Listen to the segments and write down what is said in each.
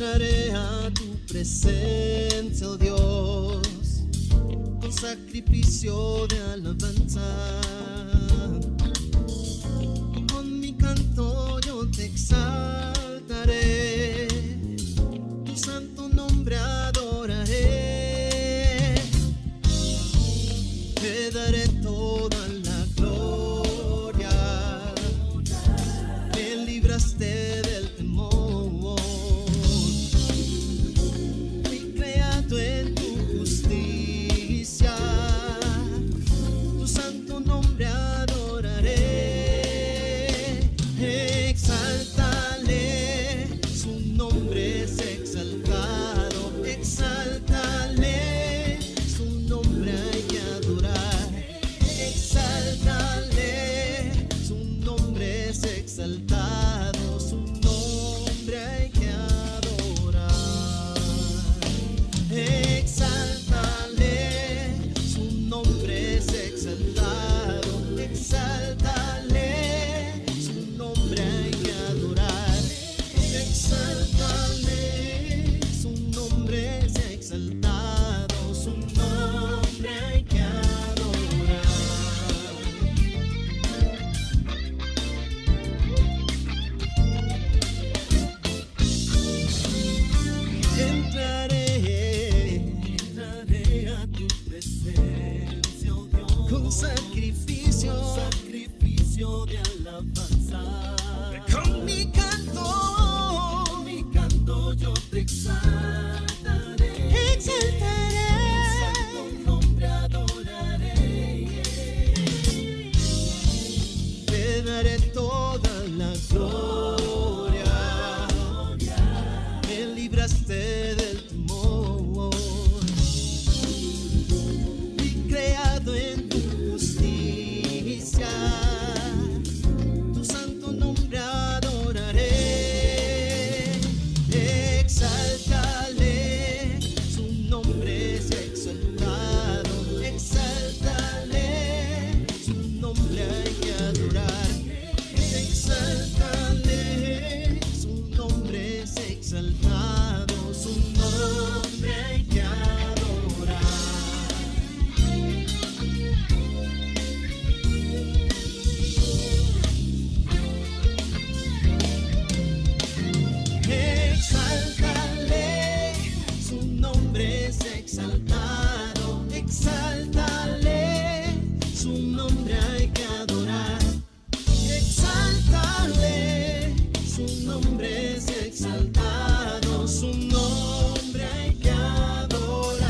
Entraré a tu presencia, oh Dios, con sacrificio de alabanza. Con mi canto yo te exaltaré, tu santo nombre adoraré. Te daré toda la gloria, me libraste del temor. Fui creado en tu justicia, tu santo nombre adoraré. Exáltale, su nombre es exaltado. Exáltale, su nombre hay que adorar. Exáltale, su nombre es exaltado. Su nombre hay que adorar. Exáltale, su nombre es exaltado. Exáltale, su nombre hay que adorar. Exáltale, su nombre es exaltado. Su nombre hay que adorar. Entraré a tu presencia, oh Dios, con sacrificio de alabanza. Con mi canto yo te exaltaré. Exaltaré, tu santo nombre adoraré. Te daré toda la gloria, me libraste del temor. Fui creado en tu justicia, tu santo nombre adoraré. Exáltale, su nombre es exaltado. Exáltale, su nombre hay que adorar. Exáltale, su nombre es exaltado. Su nombre hay que adorar. Exáltale, su nombre es exaltado. Exáltale, su nombre hay que adorar. Exáltale, su nombre es exaltado. Su nombre hay que adorar.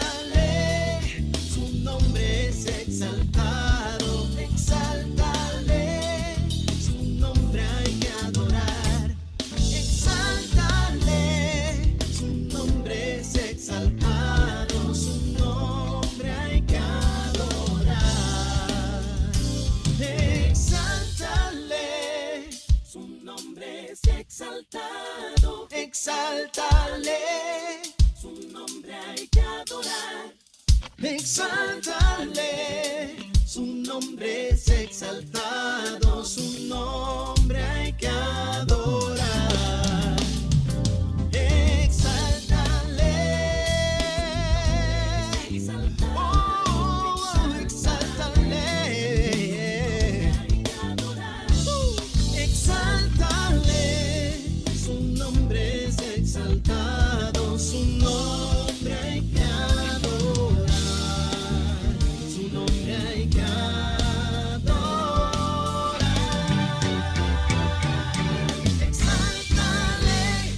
Exáltale, su nombre es exaltado. Exáltale, su nombre hay que adorar. Exáltale, su nombre es exaltado. Su nombre hay que adorar. Exáltale, su nombre es exaltado. Exáltale, su nombre hay que adorar. Exáltale, su nombre es exaltado. Su nombre hay que adorar. Exáltale, oh, exáltale. Exáltale, su nombre es exaltado. Su nombre hay que adorar. Su nombre hay que adorar. Exáltale.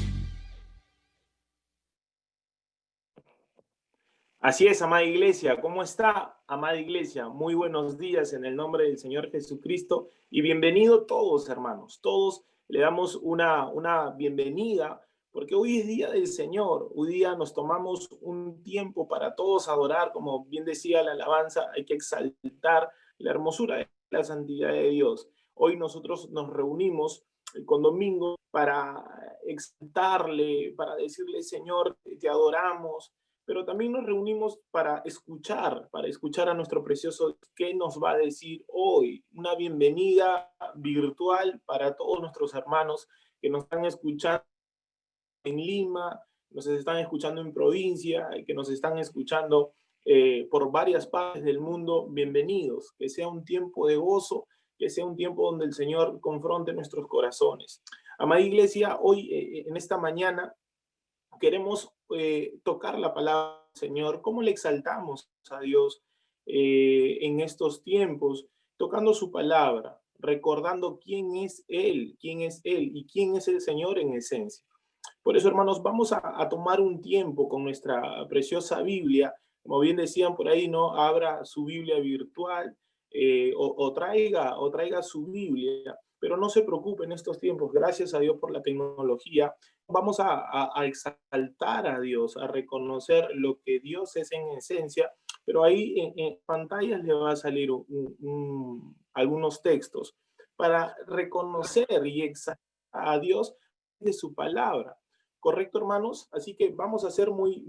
Así es, amada iglesia. ¿Cómo está, amada iglesia? Muy buenos días en el nombre del Señor Jesucristo y bienvenido todos, hermanos. Todos le damos una bienvenida porque hoy es día del Señor. Hoy día nos tomamos un tiempo para todos adorar, como bien decía la alabanza, hay que exaltar la hermosura de la santidad de Dios. Hoy nosotros nos reunimos con Domingo para exaltarle, para decirle, Señor, te adoramos. pero también nos reunimos para escuchar a nuestro precioso Dios. ¿Qué nos va a decir hoy? Una bienvenida virtual para todos nuestros hermanos que nos están escuchando en Lima, nos están escuchando en provincia, que nos están escuchando por varias partes del mundo. Bienvenidos, que sea un tiempo de gozo, que sea un tiempo donde el Señor confronte nuestros corazones. Amada Iglesia, hoy en esta mañana queremos tocar la palabra del Señor. ¿Cómo le exaltamos a Dios en estos tiempos? Tocando su palabra, recordando quién es Él y quién es el Señor en esencia. Por eso, hermanos, vamos a tomar un tiempo con nuestra preciosa Biblia. Como bien decían por ahí, ¿no? Abra su Biblia virtual o traiga su Biblia. Pero no se preocupe en estos tiempos, gracias a Dios por la tecnología. Vamos a exaltar a Dios, a reconocer lo que Dios es en esencia, pero ahí en pantallas le va a salir algunos textos para reconocer y exaltar a Dios de su palabra. ¿Correcto, hermanos? Así que vamos a ser muy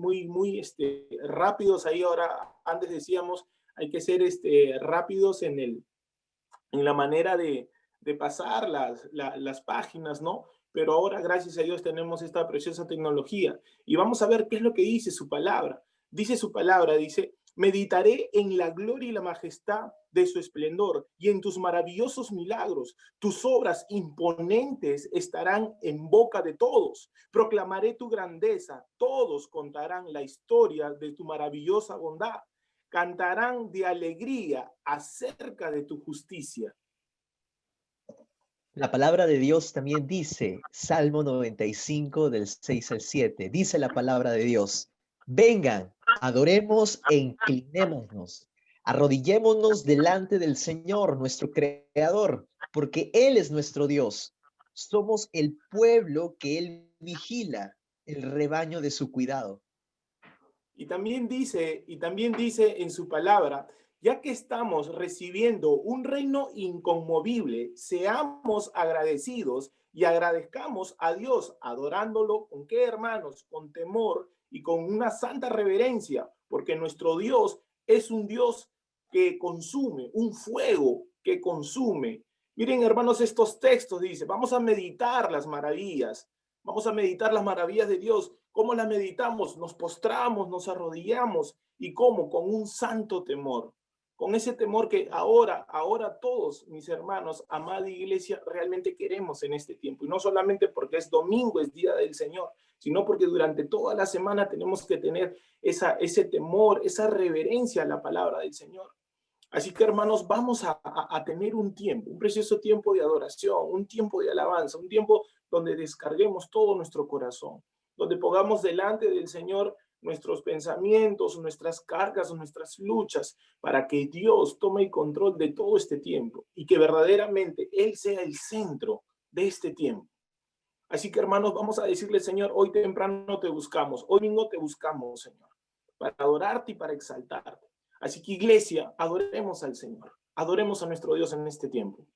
rápidos ahí. Ahora, antes decíamos, hay que ser rápidos en la manera de pasar las páginas, ¿no? Pero ahora, gracias a Dios, tenemos esta preciosa tecnología. Y vamos a ver qué es lo que dice su palabra. Dice su palabra, dice, meditaré en la gloria y la majestad de su esplendor y en tus maravillosos milagros. Tus obras imponentes estarán en boca de todos. Proclamaré tu grandeza. Todos contarán la historia de tu maravillosa bondad. Cantarán de alegría acerca de tu justicia. La palabra de Dios también dice, Salmo 95 del 6 al 7, dice la palabra de Dios, vengan, adoremos e inclinémonos, arrodillémonos delante del Señor, nuestro Creador, porque Él es nuestro Dios. Somos el pueblo que Él vigila, el rebaño de su cuidado. Y también dice en su palabra, ya que estamos recibiendo un reino inconmovible, seamos agradecidos y agradezcamos a Dios adorándolo. ¿Con qué, hermanos? Con temor y con una santa reverencia, porque nuestro Dios es un Dios que consume, un fuego que consume. Miren, hermanos, estos textos dice, vamos a meditar las maravillas. Vamos a meditar las maravillas de Dios. ¿Cómo las meditamos? Nos postramos, nos arrodillamos. ¿Y cómo? Con un santo temor. Con ese temor que ahora todos mis hermanos, amada iglesia, realmente queremos en este tiempo. Y no solamente porque es domingo, es día del Señor, sino porque durante toda la semana tenemos que tener ese temor, esa reverencia a la palabra del Señor. Así que, hermanos, vamos a tener un tiempo, un precioso tiempo de adoración, un tiempo de alabanza, un tiempo donde descarguemos todo nuestro corazón, donde pongamos delante del Señor nuestros pensamientos, nuestras cargas, nuestras luchas, para que Dios tome el control de todo este tiempo y que verdaderamente Él sea el centro de este tiempo. Así que, hermanos, vamos a decirle, Señor, hoy temprano te buscamos, hoy mismo te buscamos, Señor, para adorarte y para exaltarte. Así que, iglesia, adoremos al Señor, adoremos a nuestro Dios en este tiempo.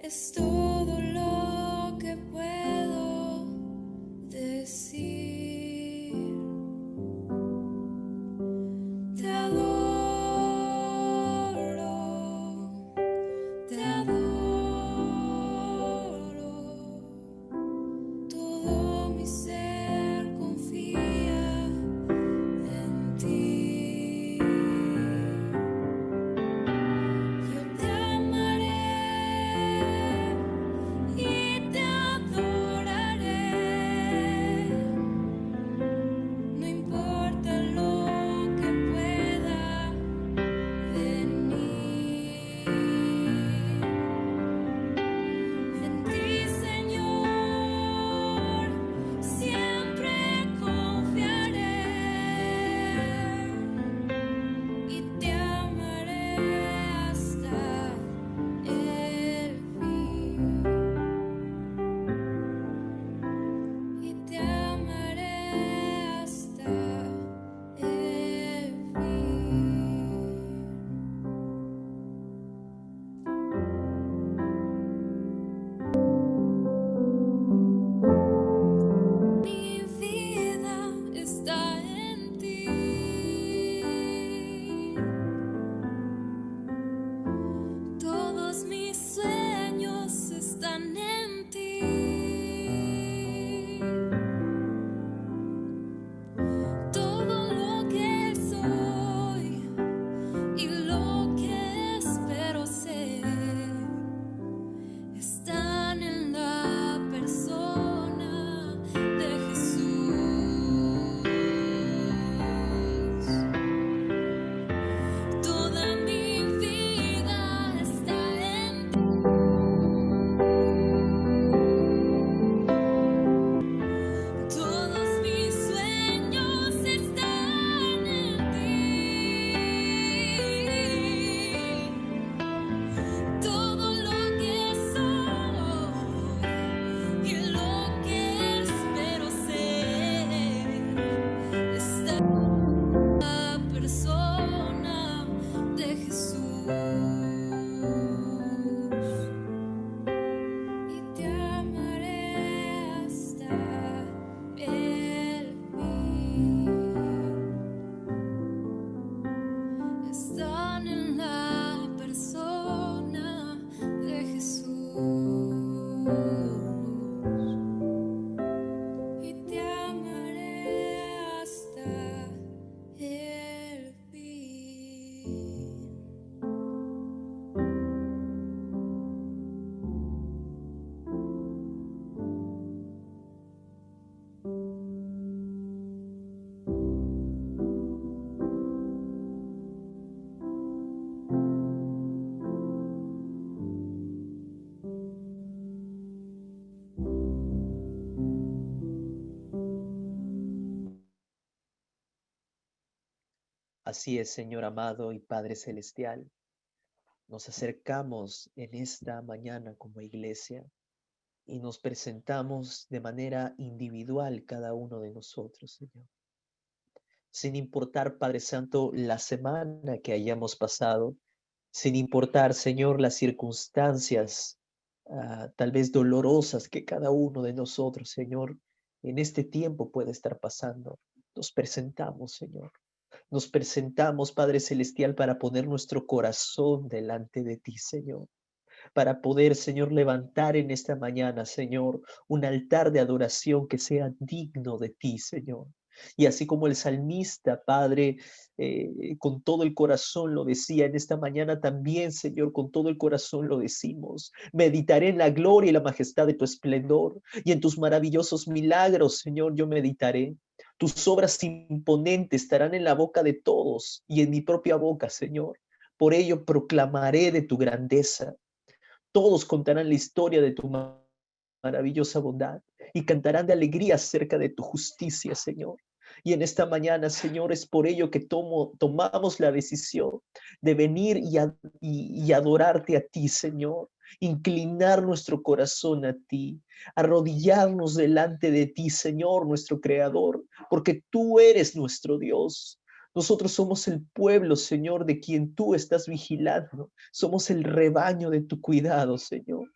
Es todo lo que puedo decir. Te adoro, te adoro. Todo mi ser confía en ti. Yo te amaré y te adoraré. No importa lo que pueda venir. En ti, Señor, siempre confiaré y te amaré hasta el fin. Y te amaré hasta el fin. Mi vida está en ti. Todos mis sueños están en ti. Todo lo que soy y lo que espero ser están en la persona de Jesús. Toda mi vida está en ti. Todos mis sueños están en ti. Todo lo que soy y lo que espero ser está en la persona de Jesús. Y te amaré hasta el fin. Están en la persona de Jesús. Y te amaré hasta el fin. Así es, Señor amado y Padre celestial. Nos acercamos en esta mañana como iglesia y nos presentamos de manera individual cada uno de nosotros, Señor. Sin importar, Padre Santo, la semana que hayamos pasado, sin importar, Señor, las circunstancias tal vez dolorosas que cada uno de nosotros, Señor, en este tiempo puede estar pasando. Nos presentamos, Señor. Nos presentamos, Padre Celestial, para poner nuestro corazón delante de ti, Señor. Para poder, Señor, levantar en esta mañana, Señor, un altar de adoración que sea digno de ti, Señor. Y así como el salmista, Padre, con todo el corazón lo decía en esta mañana también, Señor, con todo el corazón lo decimos. Meditaré en la gloria y la majestad de tu esplendor y en tus maravillosos milagros, Señor, yo meditaré. Tus obras imponentes estarán en la boca de todos y en mi propia boca, Señor. Por ello proclamaré de tu grandeza. Todos contarán la historia de tu maravillosa bondad y cantarán de alegría acerca de tu justicia, Señor. Y en esta mañana, Señor, es por ello que tomamos la decisión de venir y adorarte a ti, Señor. Inclinar nuestro corazón a ti, arrodillarnos delante de ti, Señor, nuestro Creador, porque tú eres nuestro Dios. Nosotros somos el pueblo, Señor, de quien tú estás vigilando. Somos el rebaño de tu cuidado, Señor.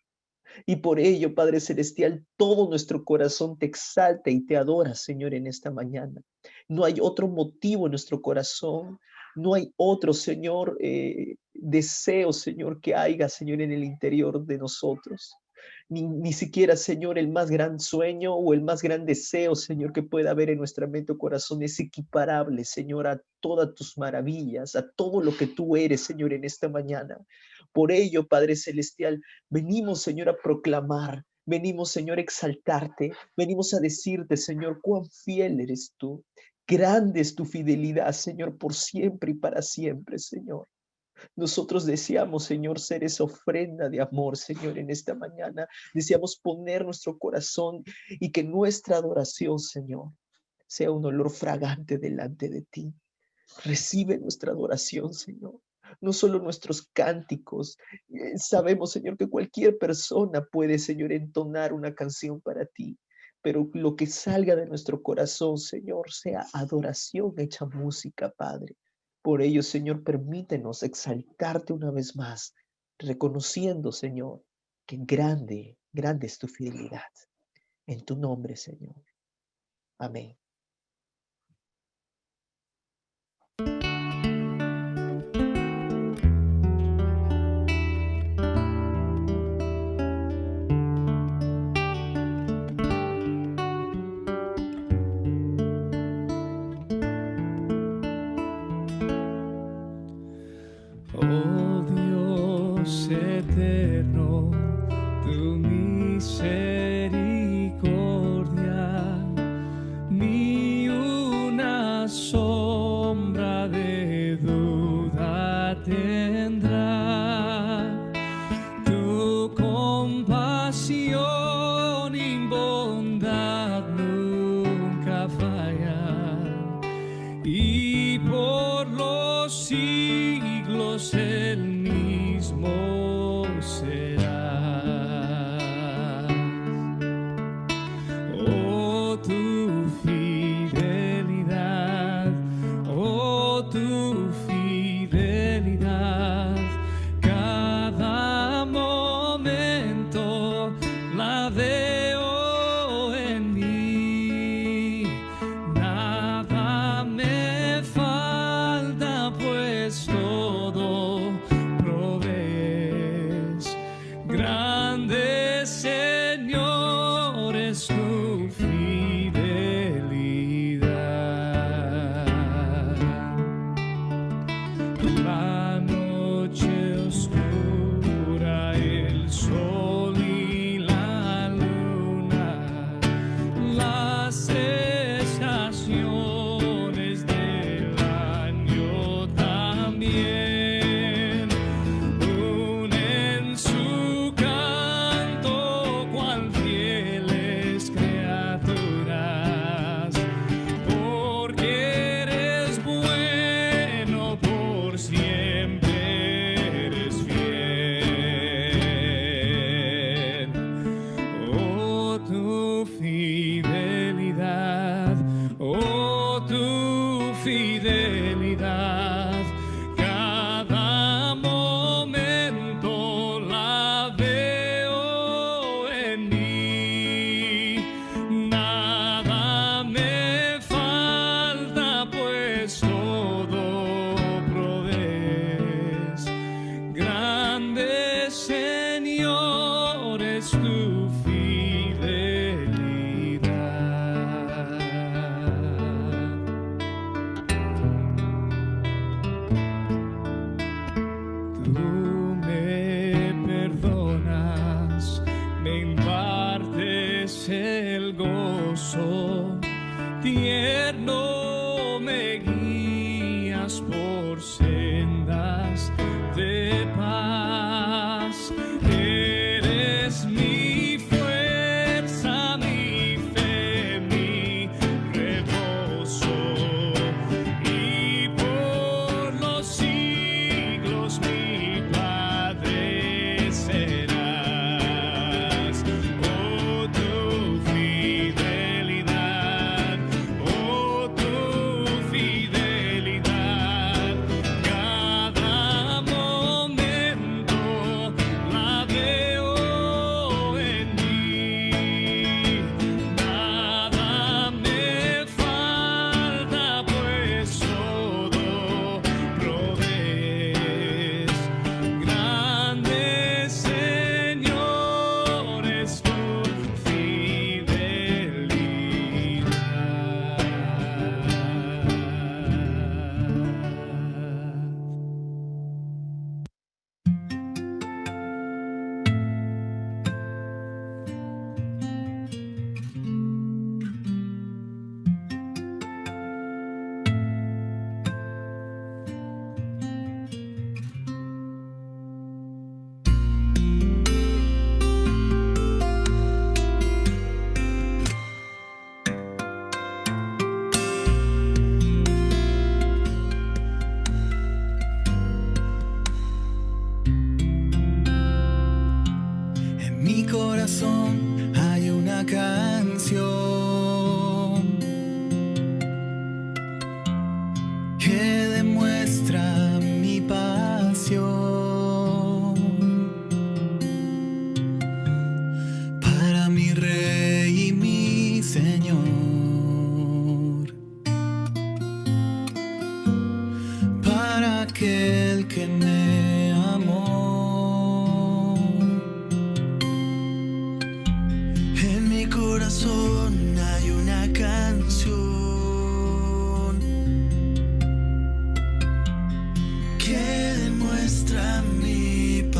Y por ello, Padre Celestial, todo nuestro corazón te exalta y te adora, Señor, en esta mañana. No hay otro motivo en nuestro corazón, no hay otro, Señor, deseo, Señor, que haya, Señor, en el interior de nosotros. Ni siquiera, Señor, el más gran sueño o el más gran deseo, Señor, que pueda haber en nuestra mente o corazón es equiparable, Señor, a todas tus maravillas, a todo lo que tú eres, Señor, en esta mañana. Por ello, Padre Celestial, venimos, Señor, a proclamar, venimos, Señor, a exaltarte, venimos a decirte, Señor, cuán fiel eres tú. Grande es tu fidelidad, Señor, por siempre y para siempre, Señor. Nosotros deseamos, Señor, ser esa ofrenda de amor, Señor, en esta mañana. Deseamos poner nuestro corazón y que nuestra adoración, Señor, sea un olor fragante delante de ti. Recibe nuestra adoración, Señor. No solo nuestros cánticos. Sabemos, Señor, que cualquier persona puede, Señor, entonar una canción para ti. Pero lo que salga de nuestro corazón, Señor, sea adoración hecha música, Padre. Por ello, Señor, permítenos exaltarte una vez más, reconociendo, Señor, que grande, grande es tu fidelidad. En tu nombre, Señor. Amén. Oh Dios eterno, tu misericordia, ni una sombra de duda tendrá. Tu compasión y bondad nunca fallan, y por los siglos el mismo será. Oh, tu fidelidad, oh, tu fidelidad, cada momento la veo en mí. Nada me falta, pues todo provees. Grande, Señor, es tu fidelidad. La noche oscura, el sol y la luna, las estaciones del año también unen su canto cual fieles criaturas, porque eres bueno, por siempre eres fiel. Oh, tu fidelidad, oh, tu fidelidad, cada momento la veo en mí. Nada me falta, pues todo provees. Grande, Señor, es tu fidelidad. Tú me perdonas, me impartes el gozo, tierno me guías por sendas de paz. Eres mi fuerza, mi fe, mi reposo.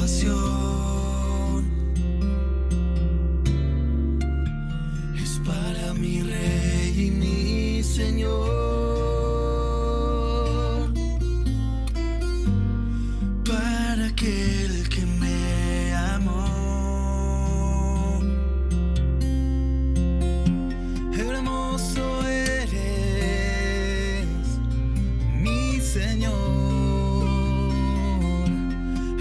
salvación es para mi Rey y mi Señor, para aquel que me amó. Hermoso eres, mi Señor.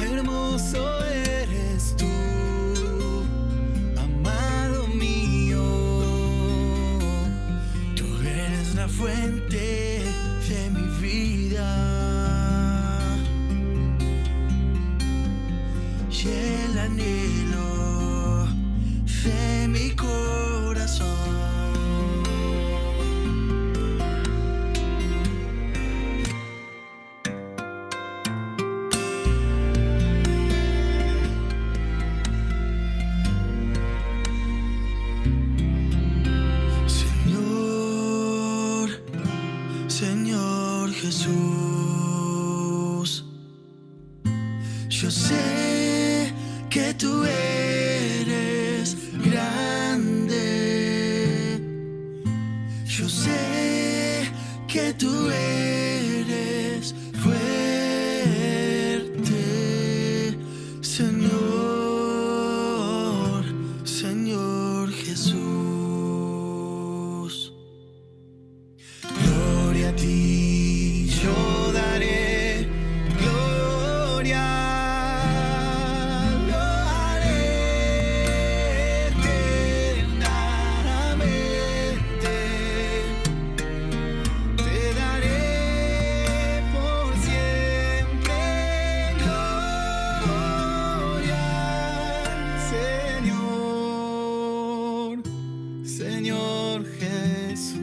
Hermoso eres tú, amado mío. Tú eres la fuente de mi vida y el anhelo de mi corazón. Señor Jesús, yo sé que tú eres grande, yo sé que tú eres fuerte, Señor, Señor Jesús. Gloria a ti yo daré, gloria lo haré eternamente. Te daré por siempre gloria, Señor, Señor Jesús.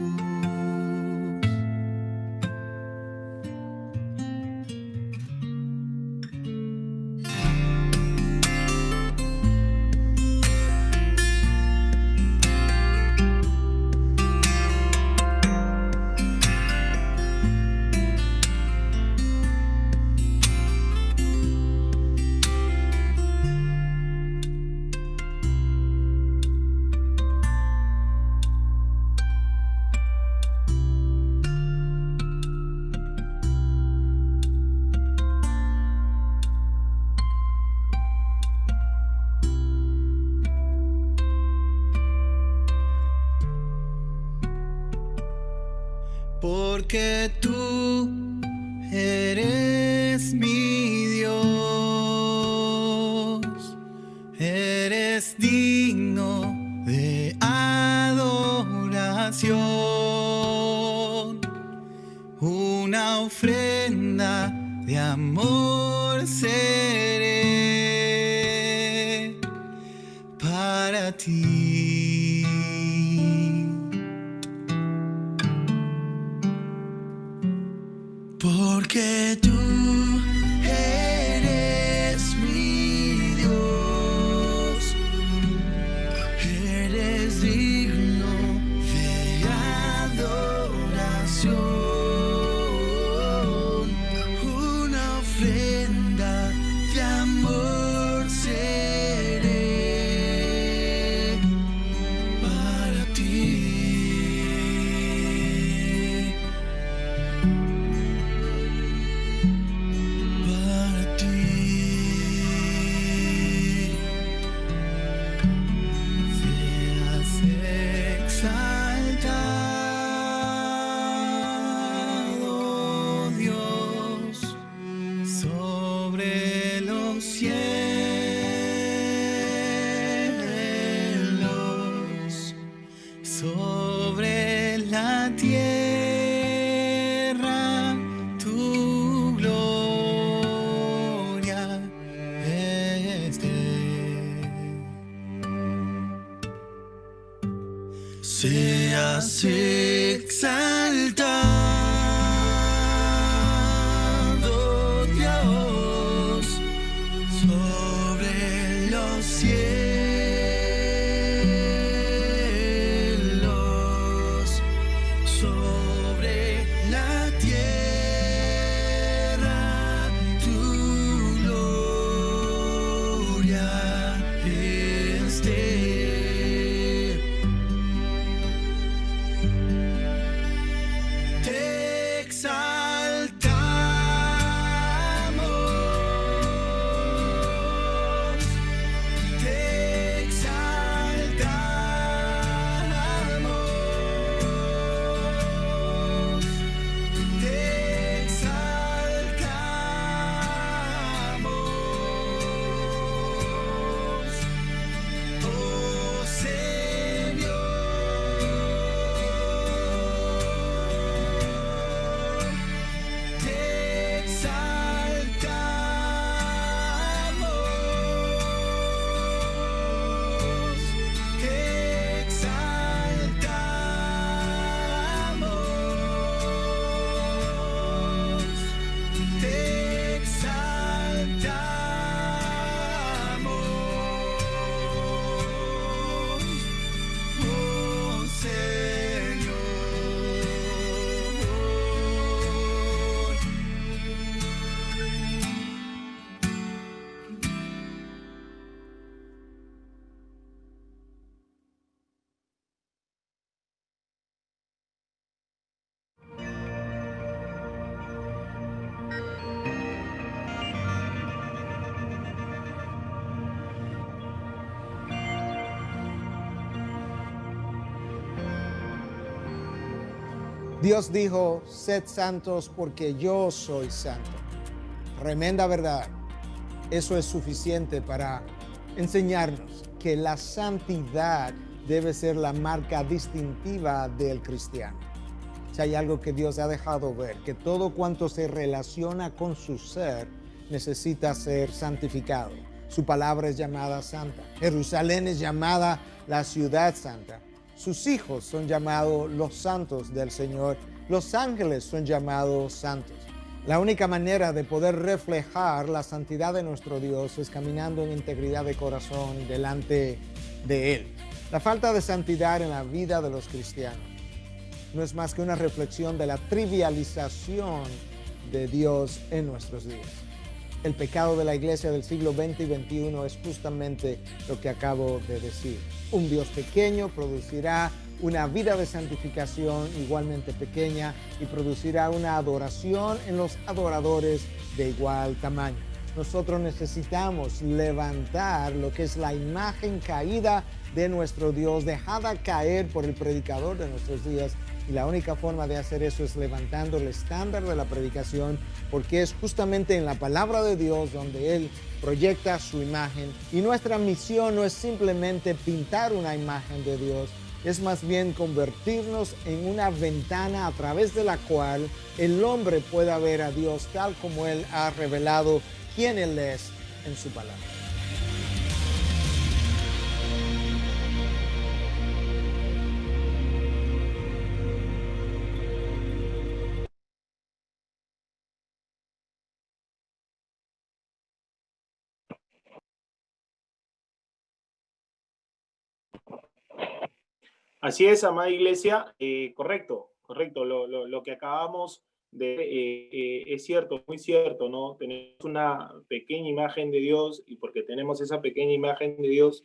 Porque tú eres mi Dios, eres digno de adoración, una ofrenda de amor seré para ti. Porque tú eres mi Dios, eres digno de adoración, una ofrenda de amor seré para ti. Exaltado Dios sobre los cielos, sobre la tierra, tu gloria esté. Seas exaltado, Dios, sobre los cielos, sobre la tierra, tu gloria. Dios dijo, sed santos porque yo soy santo. Tremenda verdad. Eso es suficiente para enseñarnos que la santidad debe ser la marca distintiva del cristiano. Si hay algo que Dios ha dejado ver, que todo cuanto se relaciona con su ser necesita ser santificado. Su palabra es llamada santa. Jerusalén es llamada la ciudad santa. Sus hijos son llamados los santos del Señor. Los ángeles son llamados santos. La única manera de poder reflejar la santidad de nuestro Dios es caminando en integridad de corazón delante de Él. La falta de santidad en la vida de los cristianos no es más que una reflexión de la trivialización de Dios en nuestros días. El pecado de la iglesia del siglo XX y XXI es justamente lo que acabo de decir. Un Dios pequeño producirá una vida de santificación igualmente pequeña y producirá una adoración en los adoradores de igual tamaño. Nosotros necesitamos levantar lo que es la imagen caída de nuestro Dios, dejada caer por el predicador de nuestros días. Y la única forma de hacer eso es levantando el estándar de la predicación, porque es justamente en la palabra de Dios donde Él proyecta su imagen. Y nuestra misión no es simplemente pintar una imagen de Dios, es más bien convertirnos en una ventana a través de la cual el hombre pueda ver a Dios tal como Él ha revelado quién Él es en su palabra. Así es, amada iglesia, correcto, lo que acabamos de es cierto, muy cierto, ¿no? Tenemos una pequeña imagen de Dios y porque tenemos esa pequeña imagen de Dios,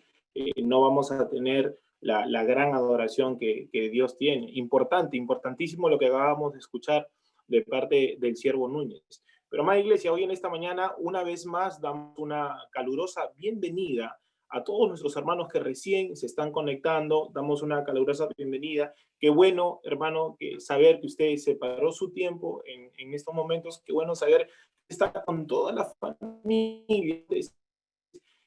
no vamos a tener la gran adoración que Dios tiene. Importante, importantísimo lo que acabamos de escuchar de parte del siervo Núñez. Pero, amada iglesia, hoy en esta mañana, una vez más, damos una calurosa bienvenida a todos nuestros hermanos que recién se están conectando. Damos una calurosa bienvenida. Qué bueno, hermano, saber que usted separó su tiempo en estos momentos. Qué bueno saber que está con toda la familia.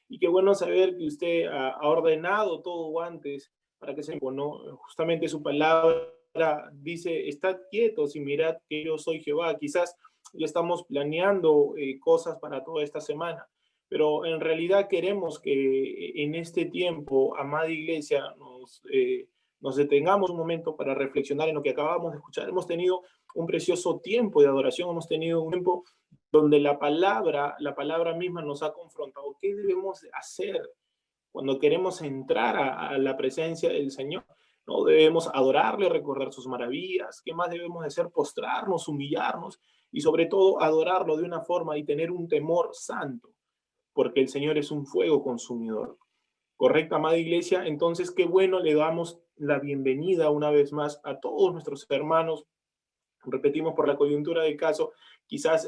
Y qué bueno saber que usted ha ordenado todo antes para que se... Bueno, justamente su palabra dice, estad quietos y mirad que yo soy Jehová. Quizás ya estamos planeando cosas para toda esta semana. Pero en realidad queremos que en este tiempo, amada iglesia, nos detengamos un momento para reflexionar en lo que acabamos de escuchar. Hemos tenido un precioso tiempo de adoración, hemos tenido un tiempo donde la palabra misma nos ha confrontado. ¿Qué debemos hacer cuando queremos entrar a la presencia del Señor? ¿No? Debemos adorarle, recordar sus maravillas. ¿Qué más debemos hacer? Postrarnos, humillarnos y sobre todo adorarlo de una forma y tener un temor santo, porque el Señor es un fuego consumidor. ¿Correcta, amada iglesia? Entonces, qué bueno, le damos la bienvenida una vez más a todos nuestros hermanos. Repetimos, por la coyuntura del caso, quizás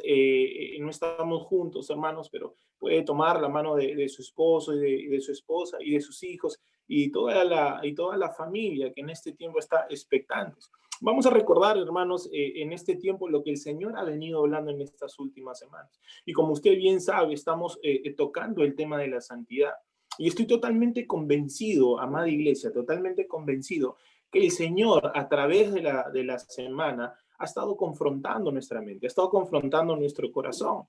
no estamos juntos, hermanos, pero puede tomar la mano de su esposo y de su esposa y de sus hijos y toda la familia que en este tiempo está expectantes. Vamos a recordar, hermanos, en este tiempo lo que el Señor ha venido hablando en estas últimas semanas. Y como usted bien sabe, estamos tocando el tema de la santidad. Y estoy totalmente convencido, amada iglesia, totalmente convencido que el Señor a través de la semana ha estado confrontando nuestra mente, ha estado confrontando nuestro corazón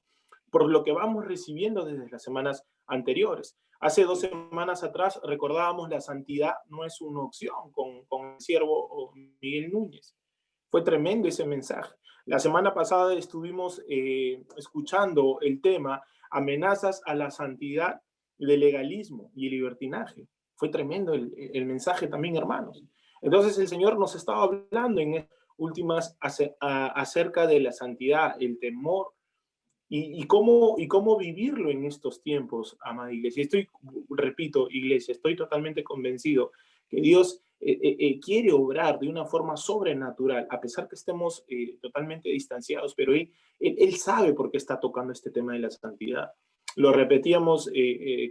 por lo que vamos recibiendo desde las semanas anteriores. Hace 2 semanas atrás recordábamos la santidad no es una opción con el siervo Miguel Núñez. Fue tremendo ese mensaje. La semana pasada estuvimos escuchando el tema amenazas a la santidad del legalismo y el libertinaje. Fue tremendo el mensaje también, hermanos. Entonces el Señor nos estaba hablando en últimas acerca de la santidad, el temor y cómo vivirlo en estos tiempos, amada iglesia. Repito, iglesia, estoy totalmente convencido que Dios quiere obrar de una forma sobrenatural, a pesar que estemos totalmente distanciados, pero él sabe por qué está tocando este tema de la santidad. Lo repetíamos,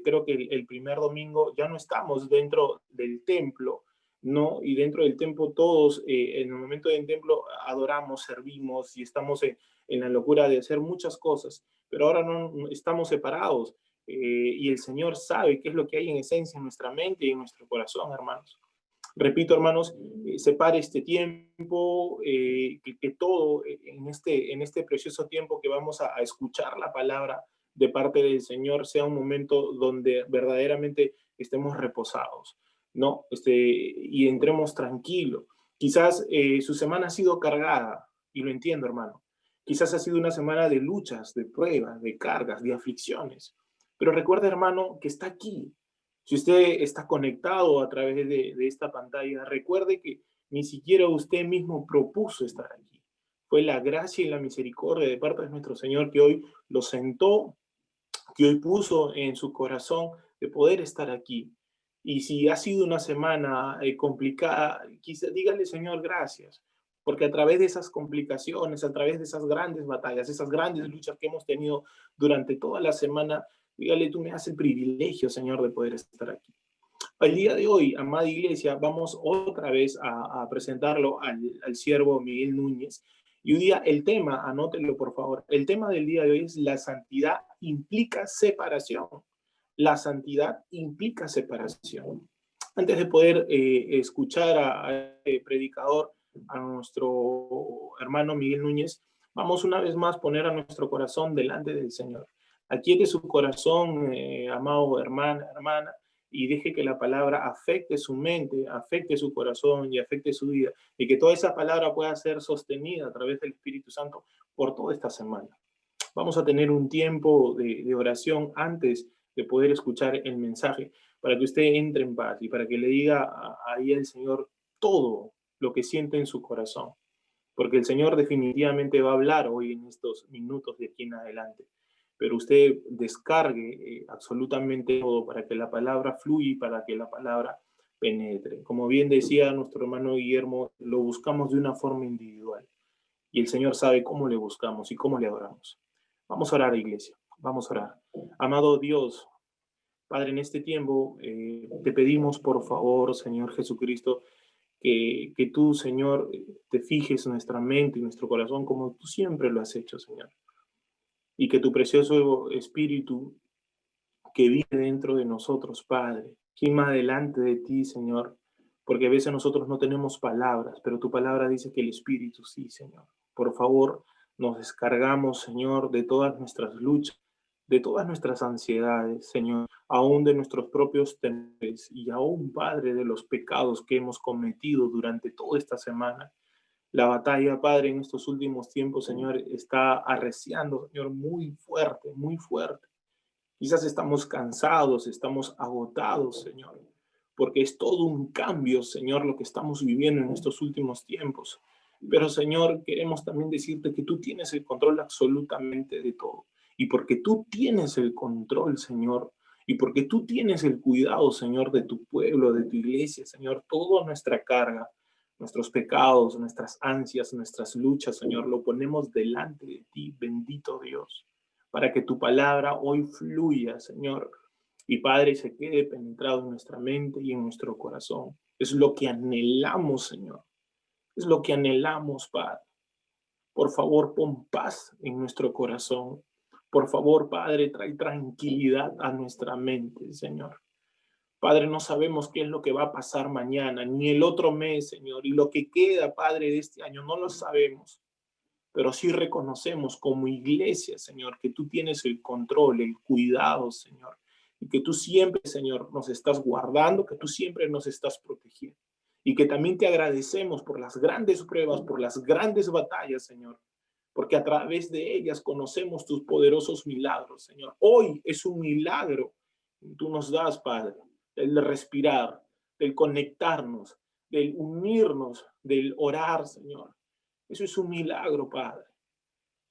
creo que el primer domingo, ya no estamos dentro del templo, ¿no? Y dentro del templo todos, en el momento del templo, adoramos, servimos y estamos en la locura de hacer muchas cosas, pero ahora no estamos separados y el Señor sabe qué es lo que hay en esencia en nuestra mente y en nuestro corazón, hermanos. Repito, hermanos, separe este tiempo, que todo en este precioso tiempo que vamos a escuchar la palabra de parte del Señor sea un momento donde verdaderamente estemos reposados, ¿no? Y entremos tranquilos. Quizás su semana ha sido cargada, y lo entiendo, hermano. Quizás ha sido una semana de luchas, de pruebas, de cargas, de aflicciones. Pero recuerda, hermano, que está aquí. Si usted está conectado a través de esta pantalla, recuerde que ni siquiera usted mismo propuso estar aquí. Fue la gracia y la misericordia de parte de nuestro Señor que hoy lo sentó, que hoy puso en su corazón de poder estar aquí. Y si ha sido una semana complicada, quizá dígale, Señor, gracias, porque a través de esas complicaciones, a través de esas grandes batallas, esas grandes luchas que hemos tenido durante toda la semana, dígale, tú me haces el privilegio, Señor, de poder estar aquí. El día de hoy, amada iglesia, vamos otra vez a presentarlo al siervo Miguel Núñez. Y hoy día el tema, anótenlo por favor, el tema del día de hoy es la santidad implica separación. La santidad implica separación. Antes de poder escuchar a este predicador, a nuestro hermano Miguel Núñez, vamos una vez más a poner a nuestro corazón delante del Señor. Aquiete su corazón, amado hermana, y deje que la palabra afecte su mente, afecte su corazón y afecte su vida, y que toda esa palabra pueda ser sostenida a través del Espíritu Santo por toda esta semana. Vamos a tener un tiempo de oración antes de poder escuchar el mensaje, para que usted entre en paz y para que le diga ahí al Señor todo lo que siente en su corazón, porque el Señor definitivamente va a hablar hoy en estos minutos de aquí en adelante. Pero usted descargue absolutamente todo para que la palabra fluya y para que la palabra penetre. Como bien decía nuestro hermano Guillermo, lo buscamos de una forma individual y el Señor sabe cómo le buscamos y cómo le adoramos. Vamos a orar, iglesia, vamos a orar. Amado Dios, Padre, en este tiempo te pedimos por favor, Señor Jesucristo, que tú, Señor, te fijes en nuestra mente y nuestro corazón como tú siempre lo has hecho, Señor. Y que tu precioso Espíritu que vive dentro de nosotros, Padre, gima delante de ti, Señor, porque a veces nosotros no tenemos palabras, pero tu palabra dice que el Espíritu sí, Señor. Por favor, nos descargamos, Señor, de todas nuestras luchas, de todas nuestras ansiedades, Señor, aún de nuestros propios temores y aún, Padre, de los pecados que hemos cometido durante toda esta semana. La batalla, Padre, en estos últimos tiempos, Señor, está arreciando, Señor, muy fuerte, muy fuerte. Quizás estamos cansados, estamos agotados, Señor, porque es todo un cambio, Señor, lo que estamos viviendo en estos últimos tiempos. Pero, Señor, queremos también decirte que tú tienes el control absolutamente de todo. Y porque tú tienes el control, Señor, y porque tú tienes el cuidado, Señor, de tu pueblo, de tu iglesia, Señor, toda nuestra carga, nuestros pecados, nuestras ansias, nuestras luchas, Señor, lo ponemos delante de ti, bendito Dios, para que tu palabra hoy fluya, Señor, y Padre, se quede penetrado en nuestra mente y en nuestro corazón. Es lo que anhelamos, Señor. Es lo que anhelamos, Padre. Por favor, pon paz en nuestro corazón. Por favor, Padre, trae tranquilidad a nuestra mente, Señor. Padre, no sabemos qué es lo que va a pasar mañana, ni el otro mes, Señor, y lo que queda, Padre, de este año, no lo sabemos. Pero sí reconocemos como iglesia, Señor, que tú tienes el control, el cuidado, Señor, y que tú siempre, Señor, nos estás guardando, que tú siempre nos estás protegiendo. Y que también te agradecemos por las grandes pruebas, por las grandes batallas, Señor, porque a través de ellas conocemos tus poderosos milagros, Señor. Hoy es un milagro que tú nos das, Padre, el respirar, del conectarnos, del unirnos, del orar, Señor. Eso es un milagro, Padre.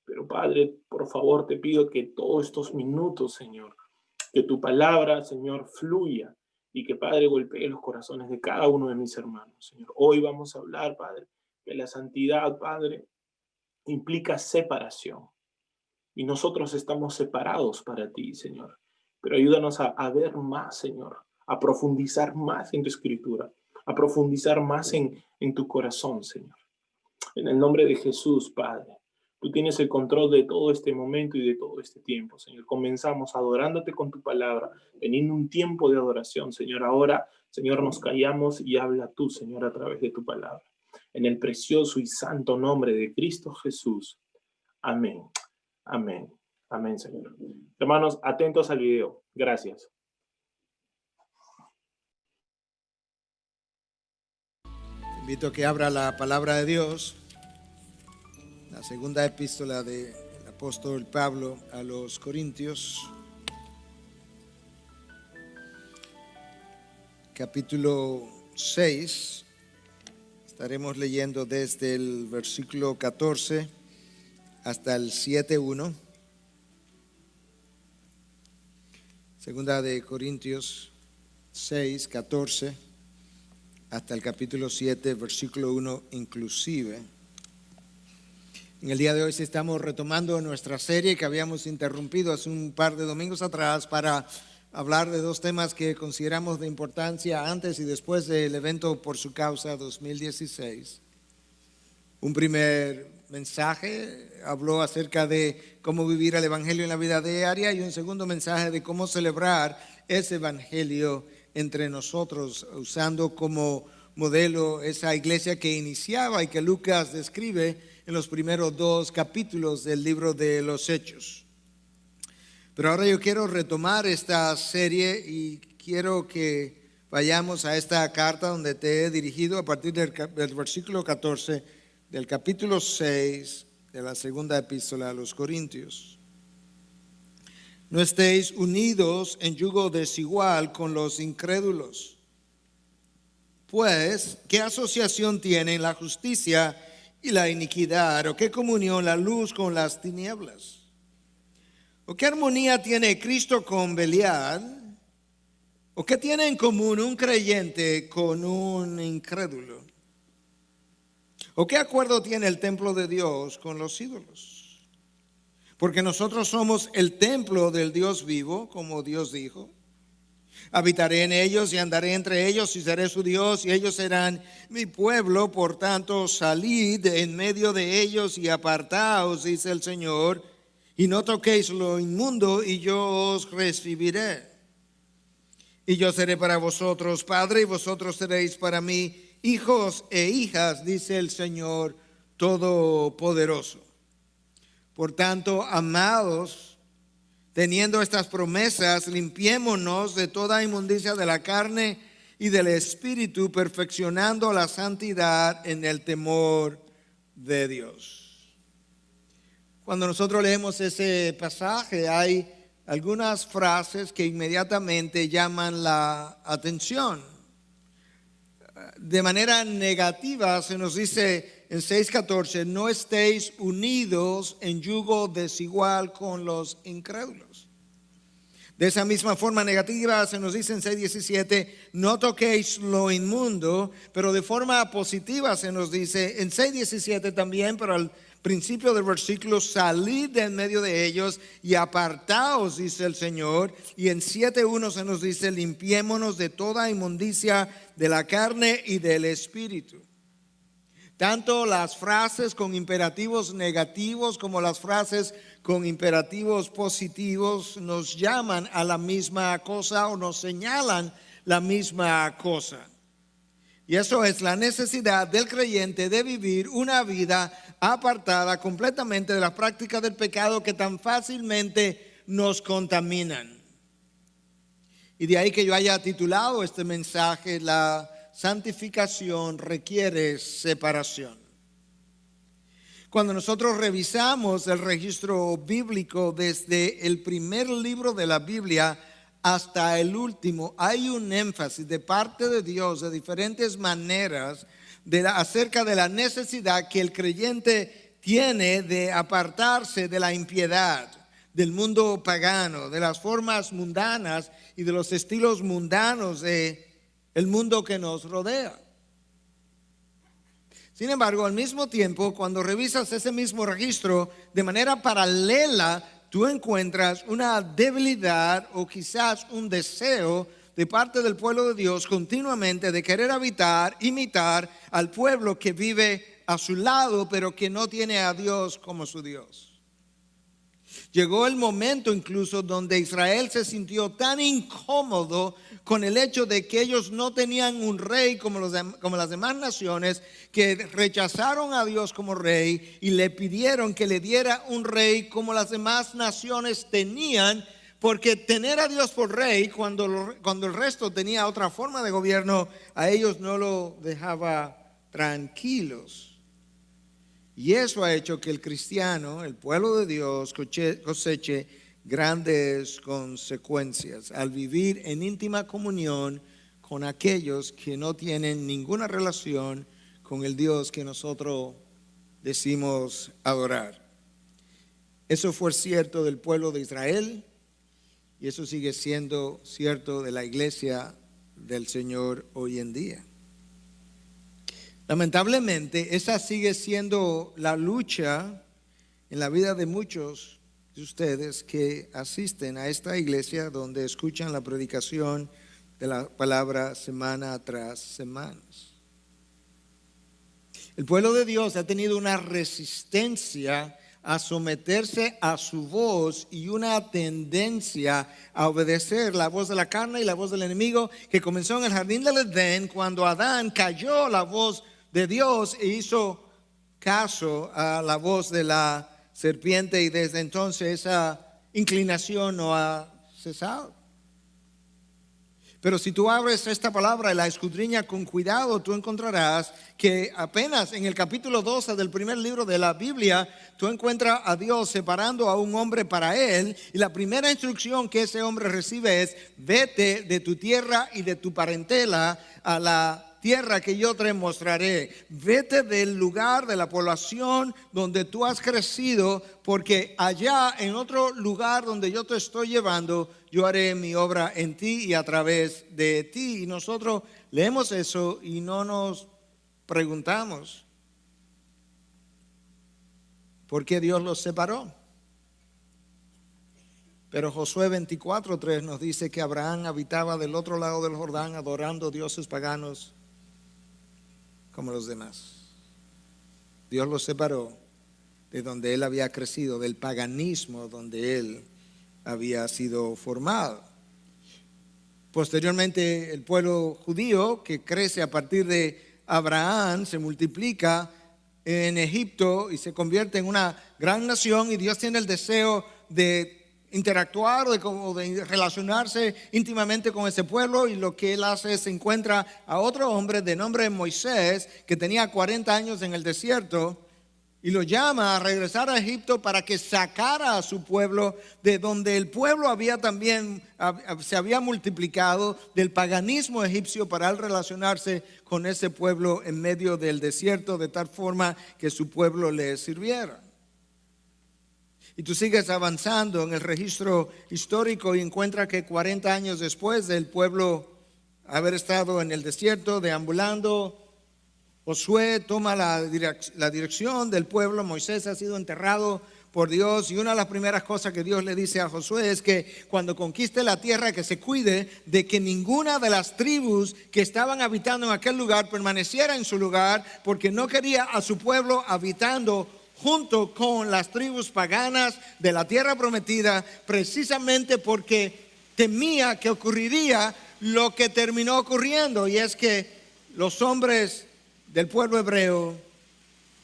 Pero, Padre, por favor, te pido que todos estos minutos, Señor, que tu palabra, Señor, fluya y que, Padre, golpee los corazones de cada uno de mis hermanos, Señor. Hoy vamos a hablar, Padre, que la santidad, Padre, implica separación. Y nosotros estamos separados para ti, Señor. Pero ayúdanos a ver más, Señor, a profundizar más en tu escritura, a profundizar más en tu corazón, Señor. En el nombre de Jesús, Padre. Tú tienes el control de todo este momento y de todo este tiempo, Señor. Comenzamos adorándote con tu palabra, teniendo un tiempo de adoración, Señor. Ahora, Señor, nos callamos y habla tú, Señor, a través de tu palabra. En el precioso y santo nombre de Cristo Jesús. Amén. Amén. Amén, Señor. Hermanos, atentos al video. Gracias. Te invito a que abra la palabra de Dios. La segunda epístola del apóstol Pablo a los Corintios, capítulo 6. Estaremos leyendo desde el versículo 14 hasta el 7:1. Segunda de Corintios 6, 14 hasta el capítulo 7, versículo 1 inclusive. En el día de hoy estamos retomando nuestra serie que habíamos interrumpido hace un par de domingos atrás para hablar de dos temas que consideramos de importancia antes y después del evento Por Su Causa 2016. Un primer mensaje habló acerca de cómo vivir el Evangelio en la vida diaria y un segundo mensaje de cómo celebrar ese Evangelio entre nosotros, usando como modelo esa iglesia que iniciaba y que Lucas describe en los primeros 2 capítulos del libro de los Hechos. Pero ahora yo quiero retomar esta serie y quiero que vayamos a esta carta donde te he dirigido a partir del versículo 14 del capítulo 6 de la segunda epístola a los Corintios. No estéis unidos en yugo desigual con los incrédulos. Pues, ¿qué asociación tienen la justicia y la iniquidad? ¿O qué comunión la luz con las tinieblas? ¿O qué armonía tiene Cristo con Belial? ¿O qué tiene en común un creyente con un incrédulo? ¿O qué acuerdo tiene el templo de Dios con los ídolos? Porque nosotros somos el templo del Dios vivo, como Dios dijo. Habitaré en ellos y andaré entre ellos y seré su Dios y ellos serán mi pueblo. Por tanto, salid en medio de ellos y apartaos, dice el Señor, y no toquéis lo inmundo y yo os recibiré. Y yo seré para vosotros padre y vosotros seréis para mí hijos e hijas, dice el Señor Todopoderoso. Por tanto, amados, teniendo estas promesas, limpiémonos de toda inmundicia de la carne y del espíritu, perfeccionando la santidad en el temor de Dios. Cuando nosotros leemos ese pasaje, hay algunas frases que inmediatamente llaman la atención. De manera negativa se nos dice en 6:14, no estéis unidos en yugo desigual con los incrédulos. De esa misma forma negativa se nos dice en 6:17, no toquéis lo inmundo, pero de forma positiva se nos dice en 6:17 también, pero al principio del versículo, salid de en medio de ellos y apartaos, dice el Señor. Y en 7:1 se nos dice, limpiémonos de toda inmundicia de la carne y del espíritu. Tanto las frases con imperativos negativos como las frases con imperativos positivos nos llaman a la misma cosa o nos señalan la misma cosa. Y eso es la necesidad del creyente de vivir una vida apartada completamente de las prácticas del pecado que tan fácilmente nos contaminan. Y de ahí que yo haya titulado este mensaje, la santificación requiere separación. Cuando nosotros revisamos el registro bíblico desde el primer libro de la Biblia hasta el último, hay un énfasis de parte de Dios de diferentes maneras acerca de la necesidad que el creyente tiene de apartarse de la impiedad, del mundo pagano, de las formas mundanas y de los estilos mundanos de el mundo que nos rodea. Sin embargo, al mismo tiempo, cuando revisas ese mismo registro de manera paralela, tú encuentras una debilidad o quizás un deseo de parte del pueblo de Dios continuamente de querer imitar al pueblo que vive a su lado, pero que no tiene a Dios como su Dios. Llegó el momento incluso donde Israel se sintió tan incómodo con el hecho de que ellos no tenían un rey como las demás naciones, que rechazaron a Dios como rey y le pidieron que le diera un rey como las demás naciones tenían, porque tener a Dios por rey cuando el resto tenía otra forma de gobierno, a ellos no lo dejaba tranquilos. Y eso ha hecho que el cristiano, el pueblo de Dios, coseche grandes consecuencias al vivir en íntima comunión con aquellos que no tienen ninguna relación con el Dios que nosotros decimos adorar. Eso fue cierto del pueblo de Israel y eso sigue siendo cierto de la iglesia del Señor hoy en día. Lamentablemente, esa sigue siendo la lucha en la vida de muchos de ustedes que asisten a esta iglesia donde escuchan la predicación de la palabra semana tras semana. El pueblo de Dios ha tenido una resistencia a someterse a su voz y una tendencia a obedecer la voz de la carne y la voz del enemigo, que comenzó en el jardín del Edén cuando Adán cayó la voz de Dios e hizo caso a la voz de la serpiente, y desde entonces esa inclinación no ha cesado. Pero si tú abres esta palabra y la escudriñas con cuidado, tú encontrarás que apenas en el capítulo 12 del primer libro de la Biblia, tú encuentras a Dios separando a un hombre para él, y la primera instrucción que ese hombre recibe es: vete de tu tierra y de tu parentela a la tierra que yo te mostraré. Vete del lugar de la población donde tú has crecido, porque allá en otro lugar donde yo te estoy llevando, yo haré mi obra en ti y a través de ti. Y nosotros leemos eso y no nos preguntamos por qué Dios los separó. Pero Josué 24:3 nos dice que Abraham habitaba del otro lado del Jordán, adorando dioses paganos como los demás. Dios los separó de donde él había crecido, del paganismo donde él había sido formado. Posteriormente, el pueblo judío, que crece a partir de Abraham, se multiplica en Egipto y se convierte en una gran nación, y Dios tiene el deseo de interactuar o de relacionarse íntimamente con ese pueblo, y lo que él hace es encuentra a otro hombre de nombre Moisés, que tenía 40 años en el desierto, y lo llama a regresar a Egipto para que sacara a su pueblo de donde el pueblo se había multiplicado, del paganismo egipcio, para él relacionarse con ese pueblo en medio del desierto, de tal forma que su pueblo le sirviera. Y tú sigues avanzando en el registro histórico y encuentras que 40 años después del pueblo haber estado en el desierto deambulando, Josué toma la dirección del pueblo. Moisés ha sido enterrado por Dios, y una de las primeras cosas que Dios le dice a Josué es que cuando conquiste la tierra, que se cuide de que ninguna de las tribus que estaban habitando en aquel lugar permaneciera en su lugar, porque no quería a su pueblo habitando junto con las tribus paganas de la tierra prometida, precisamente porque temía que ocurriría lo que terminó ocurriendo, y es que los hombres del pueblo hebreo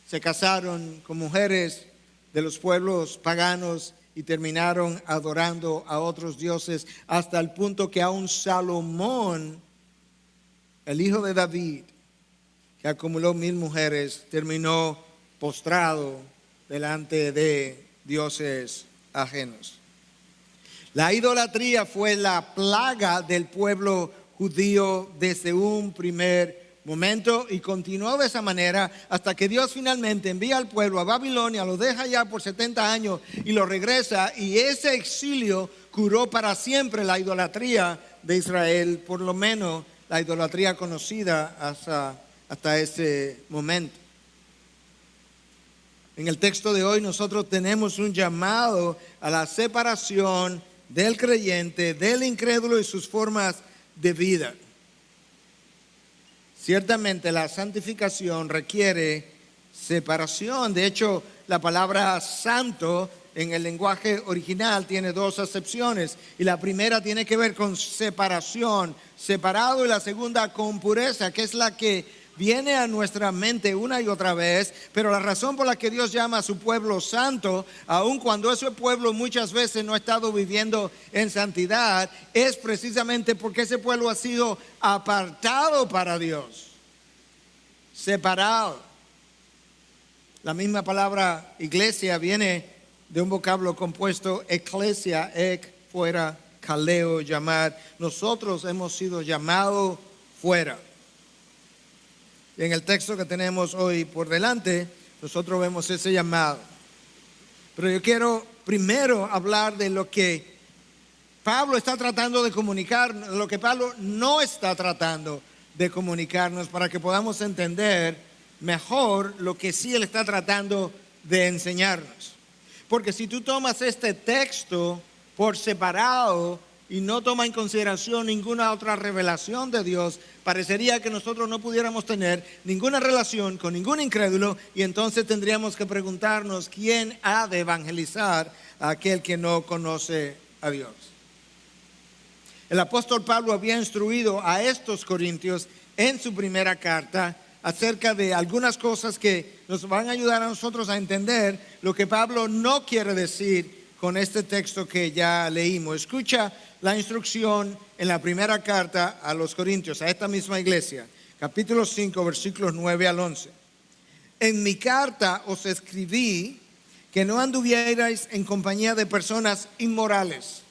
se casaron con mujeres de los pueblos paganos y terminaron adorando a otros dioses, hasta el punto que aún Salomón, el hijo de David, que acumuló 1000 mujeres, terminó postrado delante de dioses ajenos. La idolatría fue la plaga del pueblo judío desde un primer momento, y continuó de esa manera hasta que Dios finalmente envía al pueblo a Babilonia, lo deja allá por 70 años y lo regresa, y ese exilio curó para siempre la idolatría de Israel, por lo menos la idolatría conocida hasta ese momento. En el texto de hoy nosotros tenemos un llamado a la separación del creyente, del incrédulo y sus formas de vida. Ciertamente la santificación requiere separación. De hecho, la palabra santo en el lenguaje original tiene dos acepciones. Y la primera tiene que ver con separación, separado, y la segunda con pureza, que es la que viene a nuestra mente una y otra vez. Pero la razón por la que Dios llama a su pueblo santo, aun cuando ese pueblo muchas veces no ha estado viviendo en santidad, es precisamente porque ese pueblo ha sido apartado para Dios, separado. La misma palabra iglesia viene de un vocablo compuesto eclesia, ek, fuera, kaleo, llamar. Nosotros hemos sido llamados fuera. Y en el texto que tenemos hoy por delante, nosotros vemos ese llamado. Pero yo quiero primero hablar de lo que Pablo está tratando de comunicar, lo que Pablo no está tratando de comunicarnos, para que podamos entender mejor lo que sí él está tratando de enseñarnos. Porque si tú tomas este texto por separado y no tomas en consideración ninguna otra revelación de Dios, parecería que nosotros no pudiéramos tener ninguna relación con ningún incrédulo, y entonces tendríamos que preguntarnos quién ha de evangelizar a aquel que no conoce a Dios. El apóstol Pablo había instruido a estos corintios en su primera carta acerca de algunas cosas que nos van a ayudar a nosotros a entender lo que Pablo no quiere decir con este texto que ya leímos. Escucha la instrucción en la primera carta a los corintios, a esta misma iglesia, capítulo 5, versículos 9 al 11. En mi carta os escribí que no anduvierais en compañía de personas inmorales.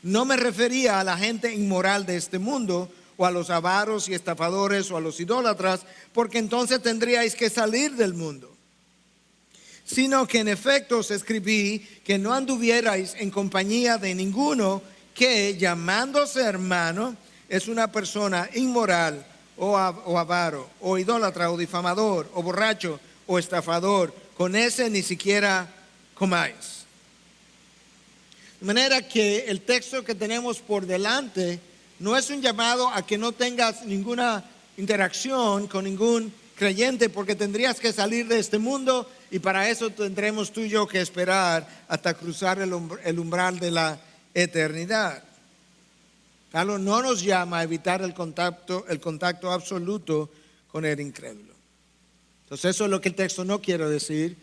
No me refería a la gente inmoral de este mundo, o a los avaros y estafadores, o a los idólatras, porque entonces tendríais que salir del mundo. Sino que en efecto os escribí que no anduvierais en compañía de ninguno que, llamándose hermano, es una persona inmoral, o avaro, o idólatra, o difamador, o borracho, o estafador. Con ese ni siquiera comáis. De manera que el texto que tenemos por delante no es un llamado a que no tengas ninguna interacción con ningún creyente, porque tendrías que salir de este mundo, y para eso tendremos tú y yo que esperar hasta cruzar el umbral de la eternidad. Pablo no nos llama a evitar el contacto absoluto con el incrédulo. Entonces eso es lo que el texto no quiere decir.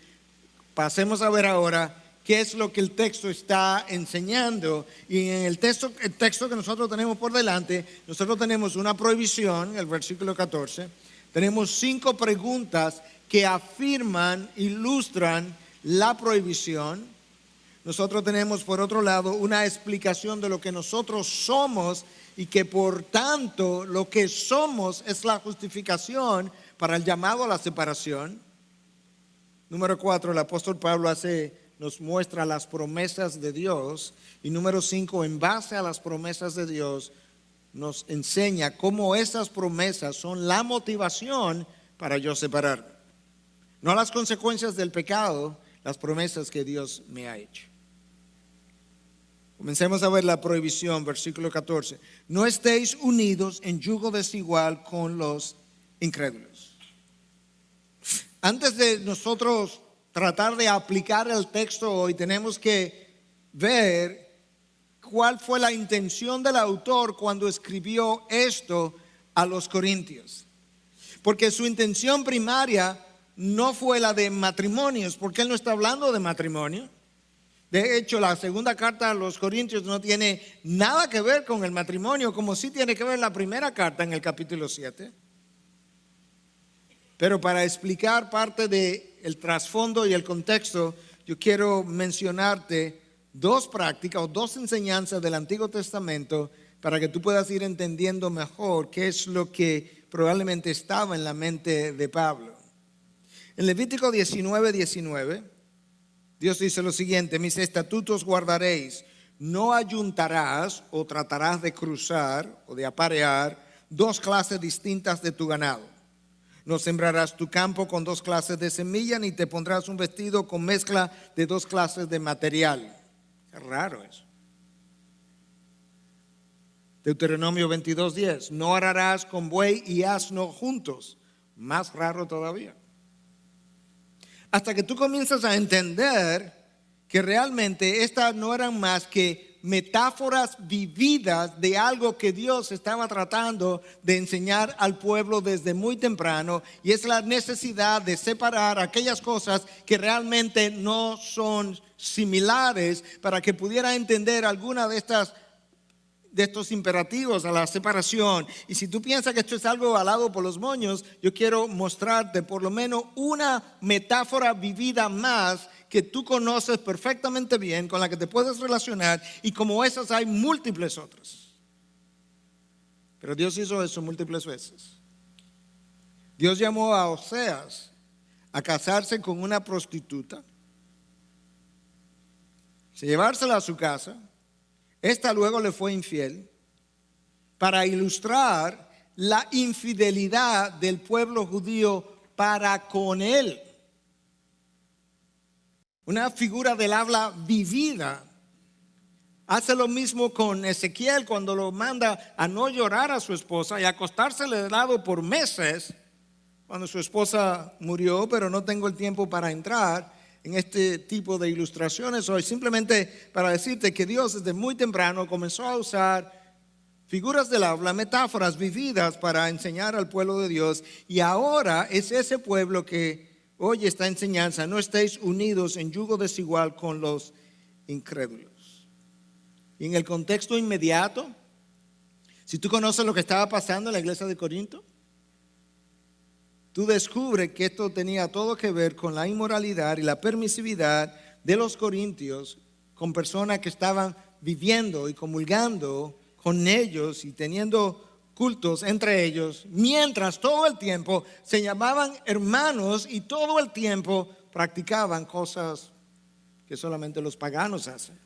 Pasemos a ver ahora qué es lo que el texto está enseñando. Y en el texto que nosotros tenemos por delante, nosotros tenemos una prohibición, el versículo 14. Tenemos 5 preguntas que afirman, ilustran la prohibición. Nosotros tenemos, por otro lado, una explicación de lo que nosotros somos, y que por tanto lo que somos es la justificación para el llamado a la separación. Número 4, el apóstol Pablo nos muestra las promesas de Dios. Y número 5, en base a las promesas de Dios, nos enseña cómo esas promesas son la motivación para yo separarme. No las consecuencias del pecado, las promesas que Dios me ha hecho. Comencemos a ver la prohibición, versículo 14. No estéis unidos en yugo desigual con los incrédulos. Antes de nosotros tratar de aplicar el texto hoy, tenemos que ver cuál fue la intención del autor cuando escribió esto a los corintios. Porque su intención primaria no fue la de matrimonios, porque él no está hablando de matrimonio. De hecho, la segunda carta a los corintios no tiene nada que ver con el matrimonio, como sí tiene que ver la primera carta en el capítulo 7. Pero para explicar parte del trasfondo y el contexto, yo quiero mencionarte 2 prácticas o 2 enseñanzas del Antiguo Testamento para que tú puedas ir entendiendo mejor qué es lo que probablemente estaba en la mente de Pablo. En Levítico 19:19, Dios dice lo siguiente: mis estatutos guardaréis, no ayuntarás o tratarás de cruzar o de aparear 2 clases distintas de tu ganado. No sembrarás tu campo con 2 clases de semilla, ni te pondrás un vestido con mezcla de 2 clases de material. Es raro eso. Deuteronomio 22:10. No ararás con buey y asno juntos. Más raro todavía. Hasta que tú comienzas a entender que realmente estas no eran más que metáforas vividas de algo que Dios estaba tratando de enseñar al pueblo desde muy temprano, y es la necesidad de separar aquellas cosas que realmente no son similares para que pudiera entender alguna de estos imperativos a la separación. Y si tú piensas que esto es algo alado por los moños, yo quiero mostrarte por lo menos una metáfora vivida más que tú conoces perfectamente bien, con la que te puedes relacionar, y como esas hay múltiples otras. Pero Dios hizo eso múltiples veces. Dios llamó a Oseas a casarse con una prostituta, llevársela a su casa. Esta luego le fue infiel, para ilustrar la infidelidad del pueblo judío para con él. Una figura del habla vivida. Hace lo mismo con Ezequiel cuando lo manda a no llorar a su esposa y acostársele de lado por meses cuando su esposa murió, pero no tengo el tiempo para entrar en este tipo de ilustraciones hoy, simplemente para decirte que Dios desde muy temprano comenzó a usar figuras del habla, metáforas vividas para enseñar al pueblo de Dios, y ahora es ese pueblo que oye esta enseñanza: no estéis unidos en yugo desigual con los incrédulos. Y en el contexto inmediato, si tú conoces lo que estaba pasando en la iglesia de Corinto, tú descubres que esto tenía todo que ver con la inmoralidad y la permisividad de los corintios con personas que estaban viviendo y comulgando con ellos y teniendo cultos entre ellos, mientras todo el tiempo se llamaban hermanos y todo el tiempo practicaban cosas que solamente los paganos hacen.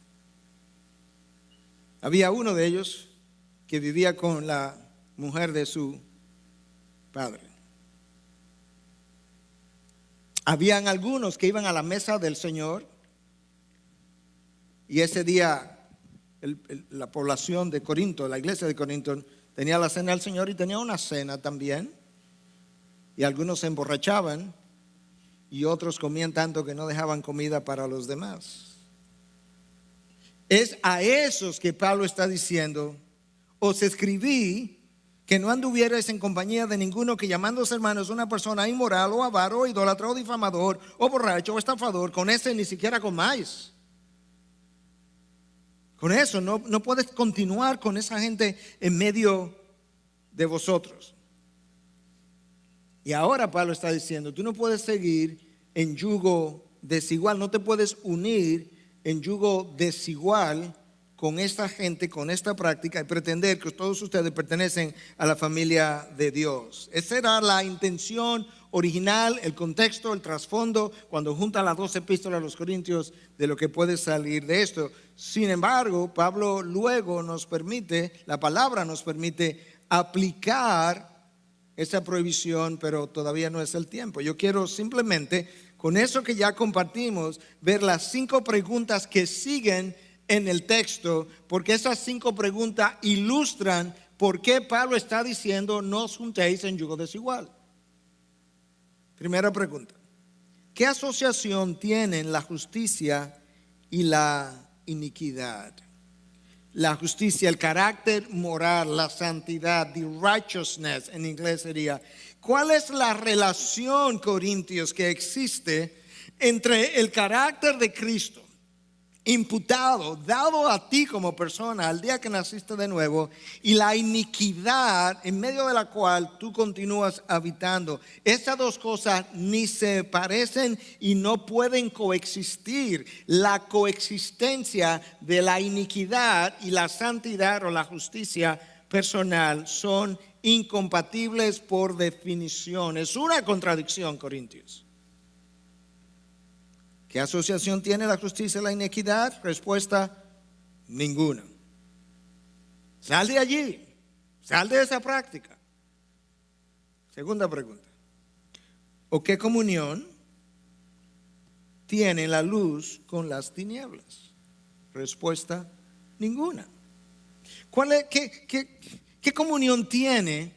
Había uno de ellos que vivía con la mujer de su padre. Habían algunos que iban a la mesa del Señor, y ese día la población de Corinto, la iglesia de Corinto, tenía la cena del Señor y tenía una cena también. Y algunos se emborrachaban y otros comían tanto que no dejaban comida para los demás. Es a esos que Pablo está diciendo: os escribí que no anduvierais en compañía de ninguno que, llamándose hermanos, una persona inmoral o avaro o idólatra o difamador o borracho o estafador, con ese ni siquiera comáis. Con eso no puedes continuar con esa gente en medio de vosotros. Y ahora Pablo está diciendo: tú no puedes seguir en yugo desigual, no te puedes unir en yugo desigual con esta gente, con esta práctica, y pretender que todos ustedes pertenecen a la familia de Dios. Esa era la intención original, el contexto, el trasfondo, cuando juntan las dos epístolas a los Corintios, de lo que puede salir de esto. Sin embargo, Pablo luego nos permite, la palabra nos permite aplicar esa prohibición, pero todavía no es el tiempo. Yo quiero simplemente, con eso que ya compartimos, ver las 5 preguntas que siguen en el texto, porque esas 5 preguntas ilustran por qué Pablo está diciendo: no os juntéis en yugo desigual. Primera pregunta: ¿qué asociación tienen la justicia y la iniquidad? La justicia, el carácter moral, la santidad, the righteousness en inglés sería. ¿Cuál es la relación, Corintios, que existe entre el carácter de Cristo imputado, dado a ti como persona al día que naciste de nuevo, y la iniquidad en medio de la cual tú continúas habitando? Esas dos cosas ni se parecen y no pueden coexistir. La coexistencia de la iniquidad y la santidad o la justicia personal son incompatibles por definición. Es una contradicción, Corintios. ¿Qué asociación tiene la justicia y la iniquidad? Respuesta: ninguna. Sal de allí, sal de esa práctica. Segunda pregunta: ¿o qué comunión tiene la luz con las tinieblas? Respuesta: ninguna. ¿Qué comunión tiene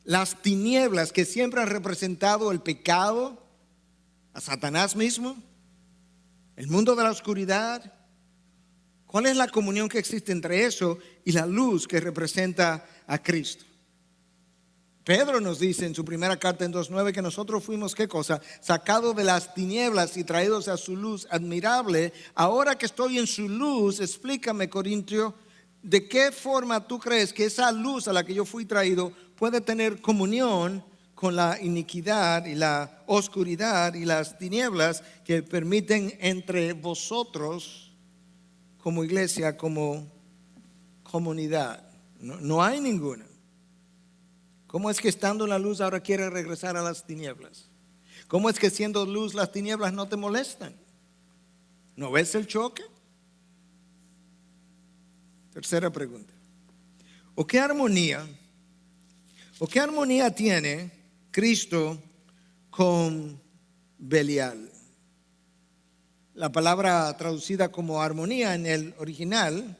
las tinieblas que siempre han representado el pecado, a Satanás mismo, el mundo de la oscuridad? ¿Cuál es la comunión que existe entre eso y la luz que representa a Cristo? Pedro nos dice en su primera carta en 2:9 que nosotros fuimos, ¿qué cosa? Sacados de las tinieblas y traídos a su luz admirable. Ahora que estoy en su luz, explícame, Corintio, ¿de qué forma tú crees que esa luz a la que yo fui traído puede tener comunión con la iniquidad y la oscuridad y las tinieblas que permiten entre vosotros como iglesia, como comunidad? No hay ninguna. ¿Cómo es que estando en la luz ahora quiere regresar a las tinieblas? ¿Cómo es que siendo luz las tinieblas no te molestan? ¿No ves el choque? Tercera pregunta. ¿O qué armonía tiene Cristo con Belial? La palabra traducida como armonía en el original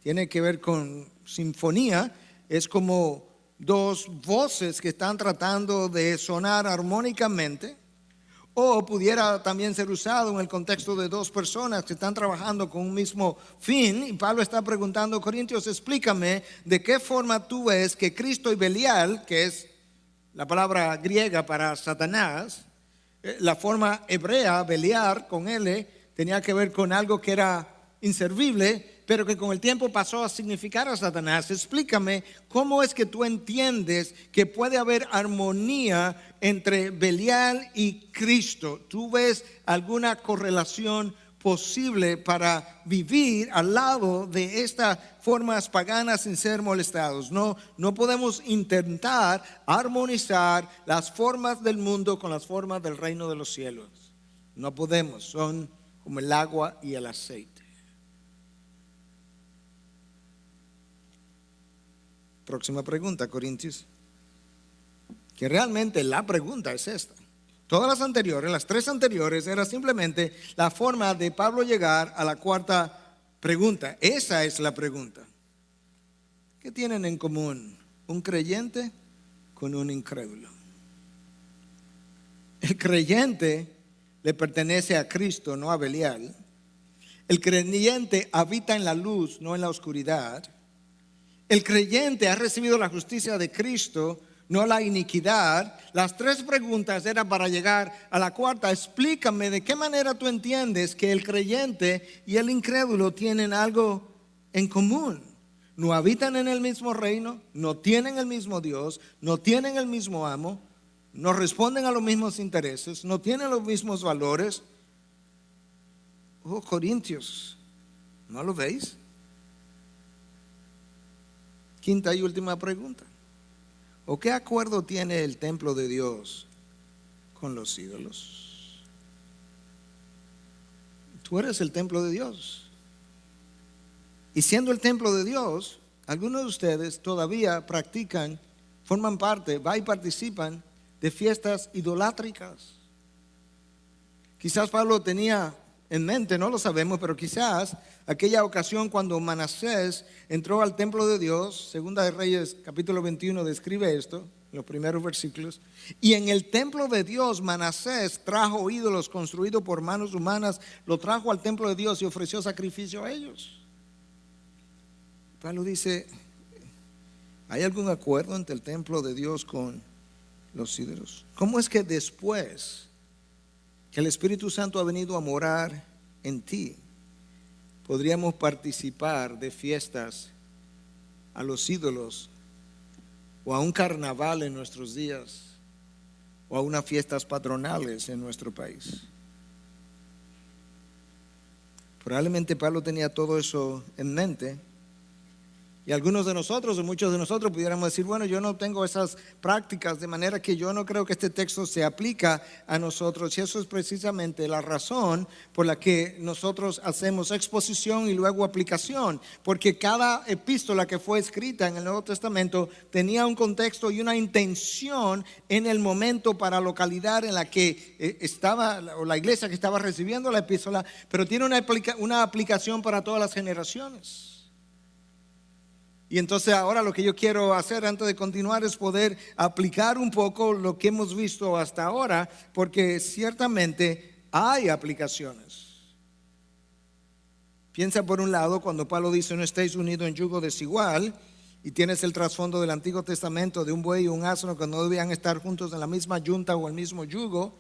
tiene que ver con sinfonía. Es como dos voces que están tratando de sonar armónicamente, o pudiera también ser usado en el contexto de dos personas que están trabajando con un mismo fin. Y Pablo está preguntando, Corintios, explícame de qué forma tú ves que Cristo y Belial, que es la palabra griega para Satanás, la forma hebrea, Beliar, con L, tenía que ver con algo que era inservible, pero que con el tiempo pasó a significar a Satanás. Explícame cómo es que tú entiendes que puede haber armonía entre Belial y Cristo. ¿Tú ves alguna correlación posible para vivir al lado de estas formas paganas sin ser molestados? No podemos intentar armonizar las formas del mundo con las formas del reino de los cielos. No podemos, son como el agua y el aceite. Próxima pregunta, Corintios. Que realmente la pregunta es esta. Todas las anteriores, las tres anteriores, era simplemente la forma de Pablo llegar a la cuarta pregunta. Esa es la pregunta. ¿Qué tienen en común un creyente con un incrédulo? El creyente le pertenece a Cristo, no a Belial. El creyente habita en la luz, no en la oscuridad. El creyente ha recibido la justicia de Cristo, no la iniquidad. Las tres preguntas eran para llegar a la cuarta. Explícame de qué manera tú entiendes que el creyente y el incrédulo tienen algo en común. No habitan en el mismo reino, no tienen el mismo Dios, no tienen el mismo amo, no responden a los mismos intereses, no tienen los mismos valores. Oh, Corintios, ¿no lo veis? Quinta y última pregunta. ¿O qué acuerdo tiene el templo de Dios con los ídolos? Tú eres el templo de Dios. Y siendo el templo de Dios, algunos de ustedes todavía practican, forman parte, y participan de fiestas idolátricas. Quizás Pablo tenía en mente, no lo sabemos, pero quizás aquella ocasión cuando Manasés entró al templo de Dios, Segunda de Reyes capítulo 21 describe esto, en los primeros versículos, y en el templo de Dios Manasés trajo ídolos construidos por manos humanas, lo trajo al templo de Dios y ofreció sacrificio a ellos. Pablo dice, ¿hay algún acuerdo entre el templo de Dios con los ídolos? ¿Cómo es que después que el Espíritu Santo ha venido a morar en ti, podríamos participar de fiestas a los ídolos, o a un carnaval en nuestros días, o a unas fiestas patronales en nuestro país? Probablemente Pablo tenía todo eso en mente. Y algunos de nosotros, o muchos de nosotros, pudiéramos decir, bueno, yo no tengo esas prácticas, de manera que yo no creo que este texto se aplica a nosotros. Y eso es precisamente la razón por la que nosotros hacemos exposición y luego aplicación. Porque cada epístola que fue escrita en el Nuevo Testamento tenía un contexto y una intención en el momento para la localidad en la que estaba, o la iglesia que estaba recibiendo la epístola, pero tiene una aplicación para todas las generaciones. Y entonces ahora lo que yo quiero hacer antes de continuar es poder aplicar un poco lo que hemos visto hasta ahora, porque ciertamente hay aplicaciones. Piensa por un lado cuando Pablo dice no estéis unidos en yugo desigual, y tienes el trasfondo del Antiguo Testamento de un buey y un asno que no debían estar juntos en la misma yunta o el mismo yugo,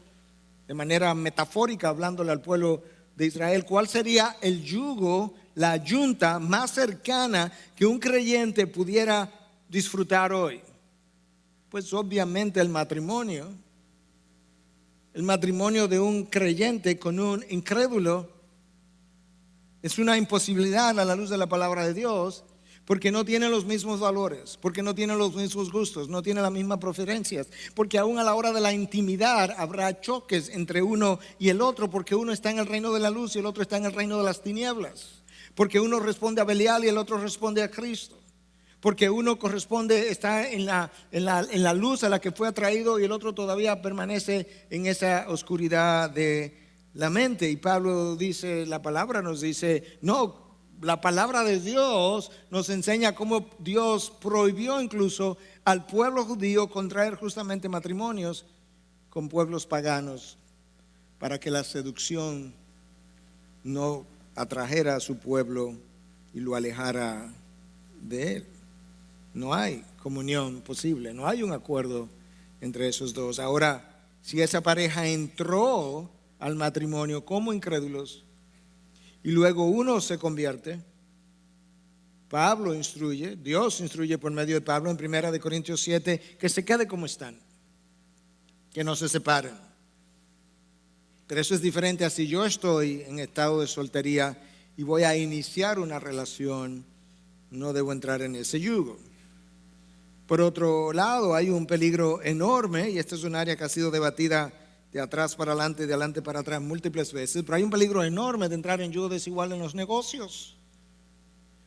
de manera metafórica hablándole al pueblo de Israel. ¿Cuál sería el yugo, la yunta más cercana que un creyente pudiera disfrutar hoy? Pues obviamente el matrimonio. El matrimonio de un creyente con un incrédulo es una imposibilidad a la luz de la palabra de Dios, porque no tiene los mismos valores, porque no tiene los mismos gustos, no tiene las mismas preferencias, porque aún a la hora de la intimidad habrá choques entre uno y el otro, porque uno está en el reino de la luz y el otro está en el reino de las tinieblas, porque uno responde a Belial y el otro responde a Cristo, porque uno está en la luz a la que fue atraído y el otro todavía permanece en esa oscuridad de la mente. Y Pablo dice, la palabra nos dice, no, la palabra de Dios nos enseña cómo Dios prohibió incluso al pueblo judío contraer justamente matrimonios con pueblos paganos para que la seducción no atrajera a su pueblo y lo alejara de él. No hay comunión posible, no hay un acuerdo entre esos dos. Ahora, si esa pareja entró al matrimonio como incrédulos y luego uno se convierte, Pablo instruye, Dios instruye por medio de Pablo en 1 Corintios 7 que se quede como están, que no se separen. Pero eso es diferente a si yo estoy en estado de soltería y voy a iniciar una relación, no debo entrar en ese yugo. Por otro lado, hay un peligro enorme, y esta es un área que ha sido debatida de atrás para adelante, de adelante para atrás múltiples veces, pero hay un peligro enorme de entrar en yugo desigual en los negocios.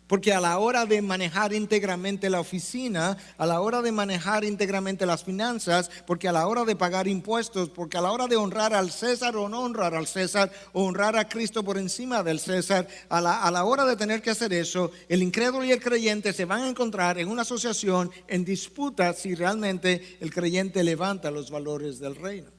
Porque a la hora de manejar íntegramente la oficina, a la hora de manejar íntegramente las finanzas, porque a la hora de pagar impuestos, porque a la hora de honrar al César o no honrar al César, o honrar a Cristo por encima del César, a la hora de tener que hacer eso, el incrédulo y el creyente se van a encontrar en una asociación en disputa si realmente el creyente levanta los valores del reino.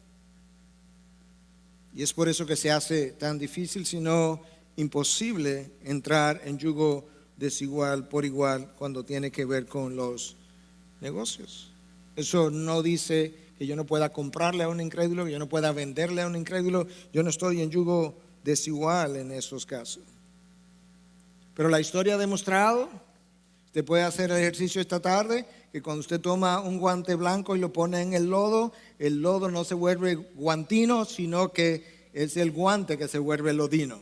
Y es por eso que se hace tan difícil, si no imposible, entrar en yugo desigual por igual cuando tiene que ver con los negocios. Eso no dice que yo no pueda comprarle a un incrédulo, que yo no pueda venderle a un incrédulo. Yo no estoy en yugo desigual en esos casos. Pero la historia ha demostrado, usted puede hacer el ejercicio esta tarde, que cuando usted toma un guante blanco y lo pone en el lodo no se vuelve guantino, sino que es el guante que se vuelve lodino.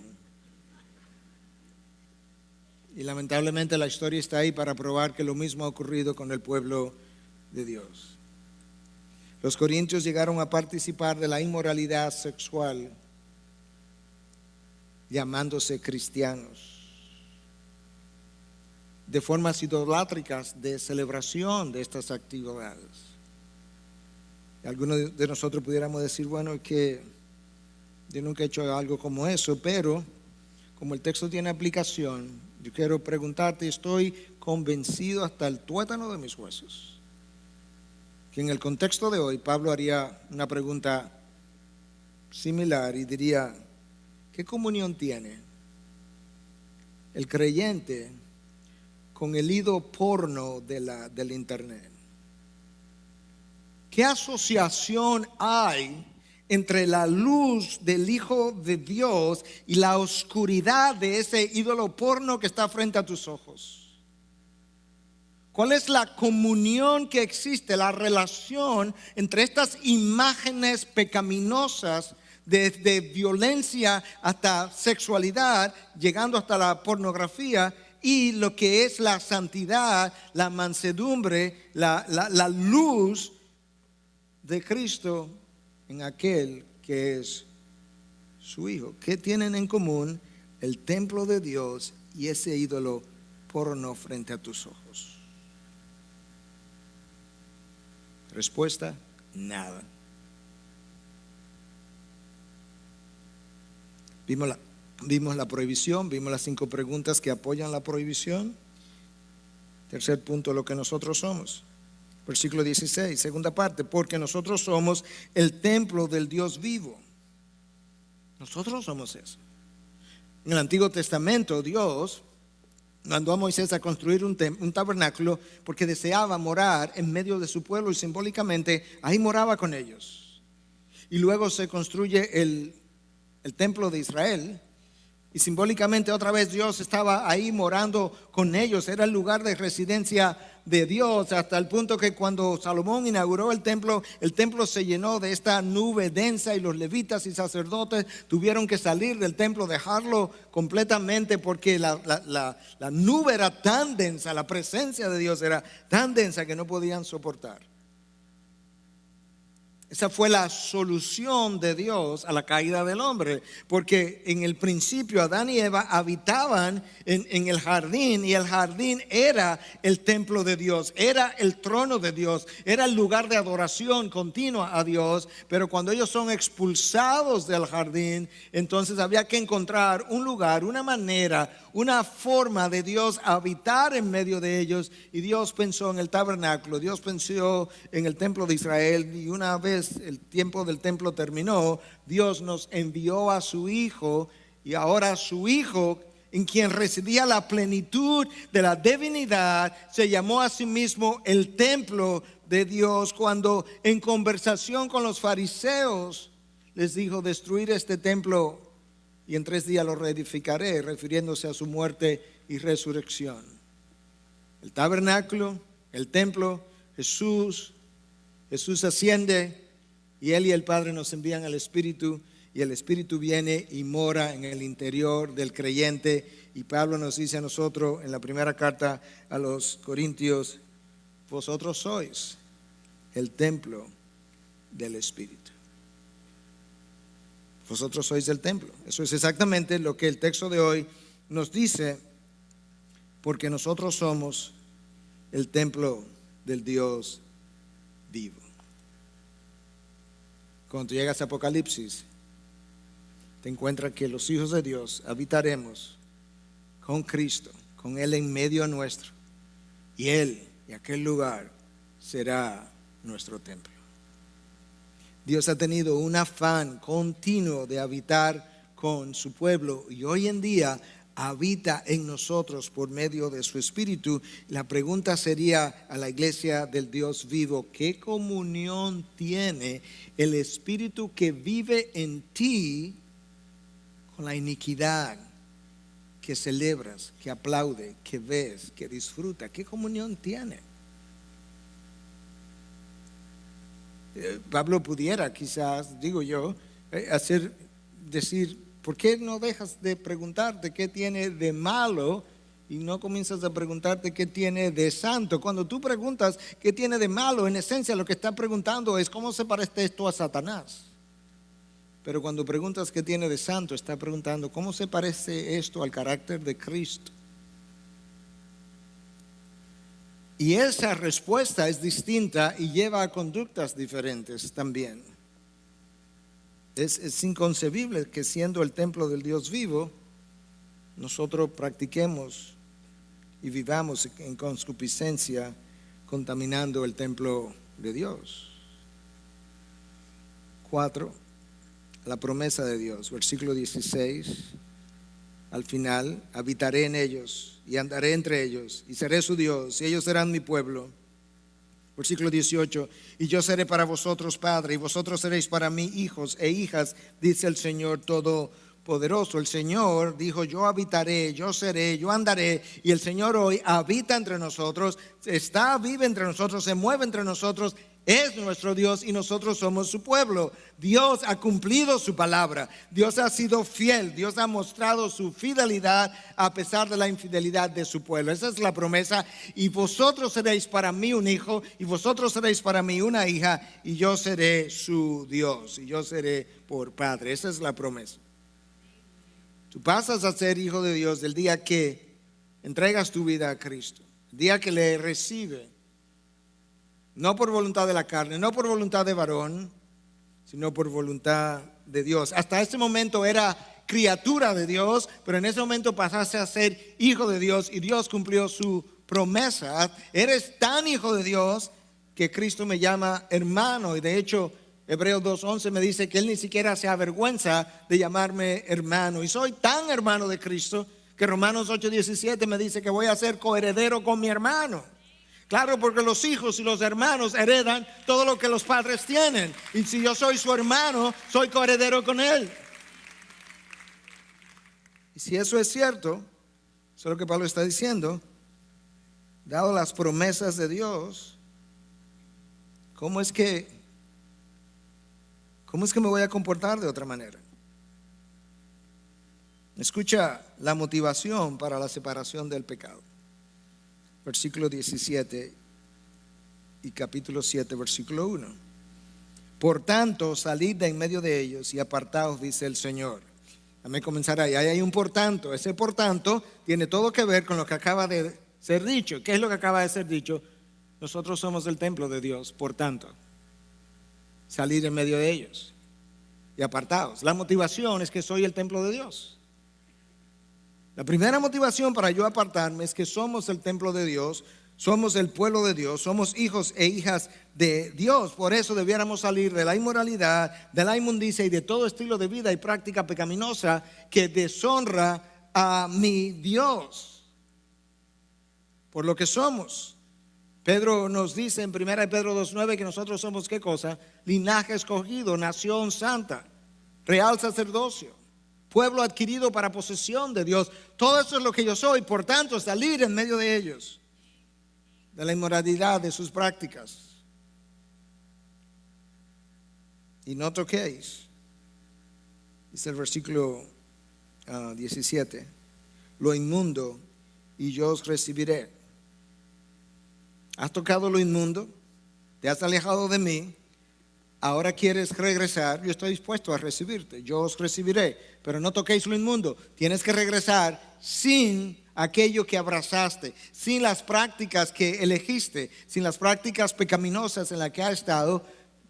Y lamentablemente la historia está ahí para probar que lo mismo ha ocurrido con el pueblo de Dios. Los corintios llegaron a participar de la inmoralidad sexual llamándose cristianos, de formas idolátricas de celebración de estas actividades. Algunos de nosotros pudiéramos decir, bueno, que yo nunca he hecho algo como eso, pero como el texto tiene aplicación, yo quiero preguntarte, estoy convencido hasta el tuétano de mis huesos, que en el contexto de hoy Pablo haría una pregunta similar y diría, ¿qué comunión tiene el creyente con el hilo porno del internet? ¿Qué asociación hay entre la luz del Hijo de Dios y la oscuridad de ese ídolo porno que está frente a tus ojos? ¿Cuál es la comunión que existe, la relación entre estas imágenes pecaminosas desde violencia hasta sexualidad, llegando hasta la pornografía, y lo que es la santidad, la mansedumbre, la luz de Cristo en aquel que es su Hijo? ¿Qué tienen en común el templo de Dios y ese ídolo porno frente a tus ojos? Respuesta, nada. Vimos la prohibición, vimos las 5 preguntas que apoyan la prohibición. Tercer punto, lo que nosotros somos. Versículo 16, segunda parte, porque nosotros somos el templo del Dios vivo. Nosotros somos eso. En el Antiguo Testamento, Dios mandó a Moisés a construir un tabernáculo porque deseaba morar en medio de su pueblo y simbólicamente ahí moraba con ellos. Y luego se construye el templo de Israel y simbólicamente otra vez Dios estaba ahí morando con ellos. Era el lugar de residencia de Dios, hasta el punto que cuando Salomón inauguró el templo se llenó de esta nube densa y los levitas y sacerdotes tuvieron que salir del templo, dejarlo completamente porque la nube era tan densa, la presencia de Dios era tan densa que no podían soportar. Esa fue la solución de Dios a la caída del hombre, porque en el principio Adán y Eva habitaban en el jardín y el jardín era el templo de Dios, era el trono de Dios, era el lugar de adoración continua a Dios, pero cuando ellos son expulsados del jardín, entonces había que encontrar un lugar, una manera, una forma de Dios habitar en medio de ellos y Dios pensó en el tabernáculo, Dios pensó en el templo de Israel y una vez el tiempo del templo terminó, Dios nos envió a su Hijo y ahora su Hijo, en quien residía la plenitud de la divinidad, se llamó a sí mismo el templo de Dios cuando en conversación con los fariseos les dijo: destruir este templo y en 3 días lo reedificaré, refiriéndose a su muerte y resurrección. El tabernáculo, el templo, Jesús asciende y Él y el Padre nos envían al Espíritu y el Espíritu viene y mora en el interior del creyente. Y Pablo nos dice a nosotros en la primera carta a los Corintios: vosotros sois el templo del Espíritu. Vosotros sois el templo. Eso es exactamente lo que el texto de hoy nos dice, porque nosotros somos el templo del Dios vivo. Cuando tú llegas a Apocalipsis, te encuentras que los hijos de Dios habitaremos con Cristo, con Él en medio nuestro, y Él y aquel lugar será nuestro templo. Dios ha tenido un afán continuo de habitar con su pueblo y hoy en día habita en nosotros por medio de su Espíritu. La pregunta sería a la iglesia del Dios vivo: ¿qué comunión tiene el Espíritu que vive en ti con la iniquidad que celebras, que aplaude, que ves, que disfruta? ¿Qué comunión tiene? Pablo pudiera quizás, digo yo, decir: ¿por qué no dejas de preguntarte qué tiene de malo y no comienzas a preguntarte qué tiene de santo? Cuando tú preguntas qué tiene de malo, en esencia lo que estás preguntando es cómo se parece esto a Satanás. Pero cuando preguntas qué tiene de santo, estás preguntando cómo se parece esto al carácter de Cristo. Y esa respuesta es distinta y lleva a conductas diferentes también. Es inconcebible que siendo el templo del Dios vivo, nosotros practiquemos y vivamos en concupiscencia, contaminando el templo de Dios. 4, la promesa de Dios, versículo 16, al final: habitaré en ellos y andaré entre ellos y seré su Dios y ellos serán mi pueblo. Versículo 18: y yo seré para vosotros padre y vosotros seréis para mí hijos e hijas, dice el Señor Todopoderoso. El Señor dijo: yo habitaré, yo seré, yo andaré. Y el Señor hoy habita entre nosotros, vive entre nosotros, se mueve entre nosotros. Es nuestro Dios y nosotros somos su pueblo. Dios ha cumplido su palabra. Dios ha sido fiel. Dios ha mostrado su fidelidad a pesar de la infidelidad de su pueblo. Esa es la promesa. Y vosotros seréis para mí un hijo y vosotros seréis para mí una hija y yo seré su Dios y yo seré por padre. Esa es la promesa. Tú pasas a ser hijo de Dios el día que entregas tu vida a Cristo, el día que le recibe. No por voluntad de la carne, no por voluntad de varón, sino por voluntad de Dios. Hasta ese momento era criatura de Dios, pero en ese momento pasaste a ser hijo de Dios y Dios cumplió su promesas, eres tan hijo de Dios que Cristo me llama hermano. Y de hecho, Hebreos 2:11 me dice que Él ni siquiera se avergüenza de llamarme hermano. Y soy tan hermano de Cristo que Romanos 8:17 me dice que voy a ser coheredero con mi hermano. Claro, porque los hijos y los hermanos heredan todo lo que los padres tienen. Y si yo soy su hermano, soy coheredero con él. Y si eso es cierto, eso es lo que Pablo está diciendo, dado las promesas de Dios, ¿cómo es que me voy a comportar de otra manera? Escucha la motivación para la separación del pecado. Versículo 17 y capítulo 7, versículo 1. Por tanto, salid de en medio de ellos y apartaos, dice el Señor. Déjame comenzar ahí. Ahí hay un por tanto. Ese por tanto tiene todo que ver con lo que acaba de ser dicho. ¿Qué es lo que acaba de ser dicho? Nosotros somos el templo de Dios. Por tanto, salid en medio de ellos y apartaos. La motivación es que soy el templo de Dios. La primera motivación para yo apartarme es que somos el templo de Dios, somos el pueblo de Dios, somos hijos e hijas de Dios. Por eso debiéramos salir de la inmoralidad, de la inmundicia y de todo estilo de vida y práctica pecaminosa que deshonra a mi Dios. Por lo que somos. Pedro nos dice en 1 Pedro 2:9 que nosotros somos ¿qué cosa? Linaje escogido, nación santa, real sacerdocio, pueblo adquirido para posesión de Dios. Todo eso es lo que yo soy. Por tanto, salir en medio de ellos, de la inmoralidad de sus prácticas. Y no toquéis, dice el versículo 17, lo inmundo y yo os recibiré. ¿Has tocado lo inmundo? ¿Te has alejado de mí? Ahora quieres regresar, yo estoy dispuesto a recibirte, yo os recibiré, pero no toquéis lo inmundo. Tienes que regresar sin aquello que abrazaste, sin las prácticas que elegiste, sin las prácticas pecaminosas en las que has estado.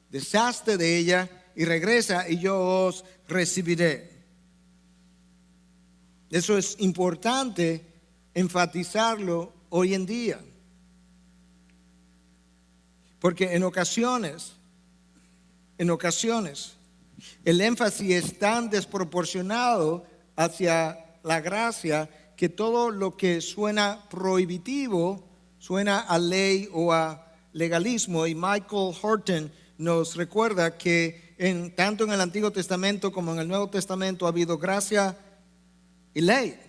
Deshazte de ella y regresa y yo os recibiré. Eso es importante enfatizarlo hoy en día, porque en ocasiones el énfasis es tan desproporcionado hacia la gracia que todo lo que suena prohibitivo suena a ley o a legalismo. Y Michael Horton nos recuerda que tanto en el Antiguo Testamento como en el Nuevo Testamento ha habido gracia y ley,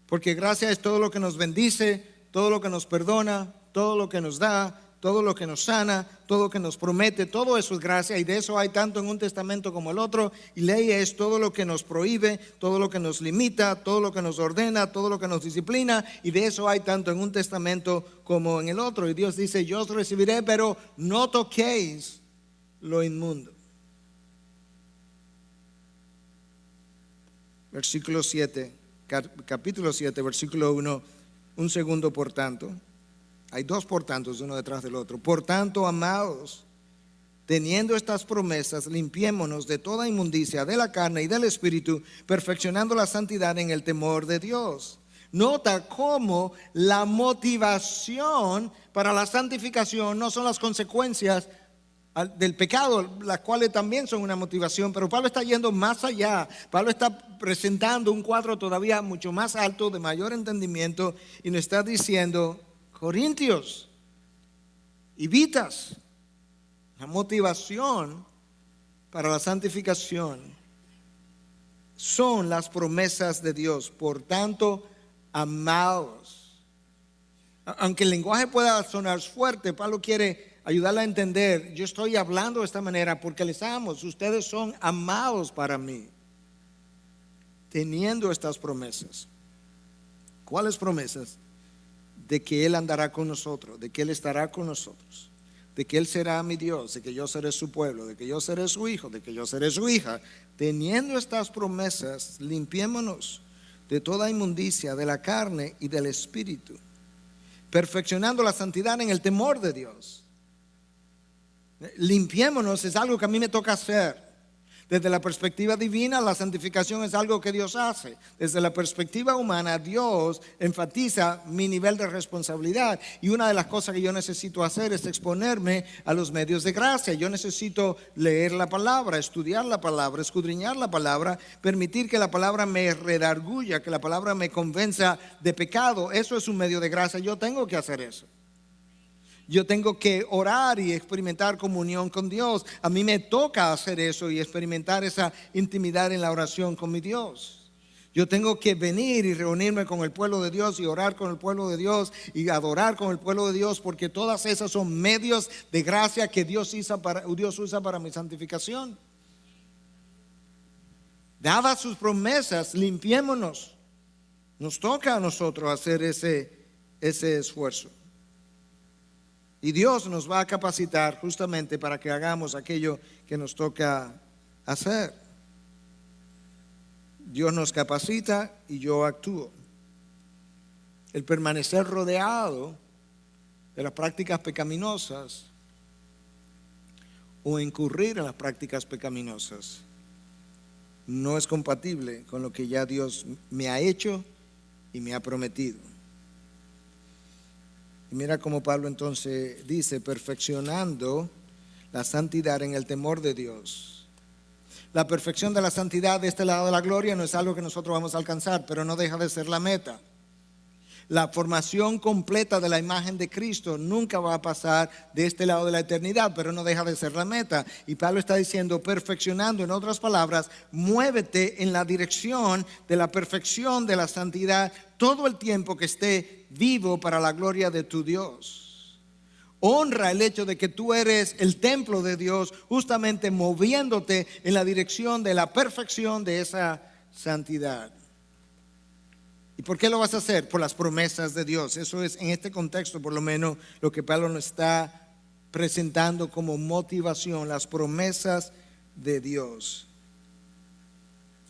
porque gracia es todo lo que nos bendice, todo lo que nos perdona, todo lo que nos da, todo lo que nos sana, todo lo que nos promete, todo eso es gracia, y de eso hay tanto en un testamento como el otro. Y ley es todo lo que nos prohíbe, todo lo que nos limita, todo lo que nos ordena, todo lo que nos disciplina, y de eso hay tanto en un testamento como en el otro. Y Dios dice, yo os recibiré, pero no toquéis lo inmundo. Versículo 7, capítulo 7, versículo 1, un segundo por tanto. Hay dos por tantos, uno detrás del otro. Por tanto, amados, teniendo estas promesas, limpiémonos de toda inmundicia de la carne y del espíritu, perfeccionando la santidad en el temor de Dios. Nota cómo la motivación para la santificación no son las consecuencias del pecado, las cuales también son una motivación, pero Pablo está yendo más allá. Pablo está presentando un cuadro todavía mucho más alto, de mayor entendimiento, y nos está diciendo: Corintios y Vitas, la motivación para la santificación son las promesas de Dios. Por tanto, amados. Aunque el lenguaje pueda sonar fuerte, Pablo quiere ayudarla a entender. Yo estoy hablando de esta manera porque les amo. Ustedes son amados para mí, teniendo estas promesas. ¿Cuáles promesas? De que Él andará con nosotros, de que Él estará con nosotros, de que Él será mi Dios, de que yo seré su pueblo, de que yo seré su hijo, de que yo seré su hija. Teniendo estas promesas, limpiémonos de toda inmundicia de la carne y del espíritu, perfeccionando la santidad en el temor de Dios. Limpiémonos es algo que a mí me toca hacer. Desde la perspectiva divina, la santificación es algo que Dios hace. Desde la perspectiva humana, Dios enfatiza mi nivel de responsabilidad. Y una de las cosas que yo necesito hacer es exponerme a los medios de gracia. Yo necesito leer la palabra, estudiar la palabra, escudriñar la palabra, permitir que la palabra me redarguya, que la palabra me convenza de pecado. Eso es un medio de gracia. Yo tengo que hacer eso. Yo tengo que orar y experimentar comunión con Dios. A mí me toca hacer eso y experimentar esa intimidad en la oración con mi Dios. Yo tengo que venir y reunirme con el pueblo de Dios y orar con el pueblo de Dios y adorar con el pueblo de Dios, porque todas esas son medios de gracia que Dios usa para mi santificación. Dadas sus promesas, limpiémonos. Nos toca a nosotros hacer ese esfuerzo. Y Dios nos va a capacitar justamente para que hagamos aquello que nos toca hacer. Dios nos capacita y yo actúo. El permanecer rodeado de las prácticas pecaminosas o incurrir en las prácticas pecaminosas no es compatible con lo que ya Dios me ha hecho y me ha prometido. Y mira cómo Pablo entonces dice, perfeccionando la santidad en el temor de Dios. La perfección de la santidad de este lado de la gloria no es algo que nosotros vamos a alcanzar, pero no deja de ser la meta. La formación completa de la imagen de Cristo nunca va a pasar de este lado de la eternidad, pero no deja de ser la meta. Y Pablo está diciendo, perfeccionando, en otras palabras, muévete en la dirección de la perfección de la santidad todo el tiempo que esté vivo para la gloria de tu Dios. Honra el hecho de que tú eres el templo de Dios, justamente moviéndote en la dirección de la perfección de esa santidad. ¿Y por qué lo vas a hacer? Por las promesas de Dios. Eso es, en este contexto, por lo menos, lo que Pablo nos está presentando como motivación, las promesas de Dios,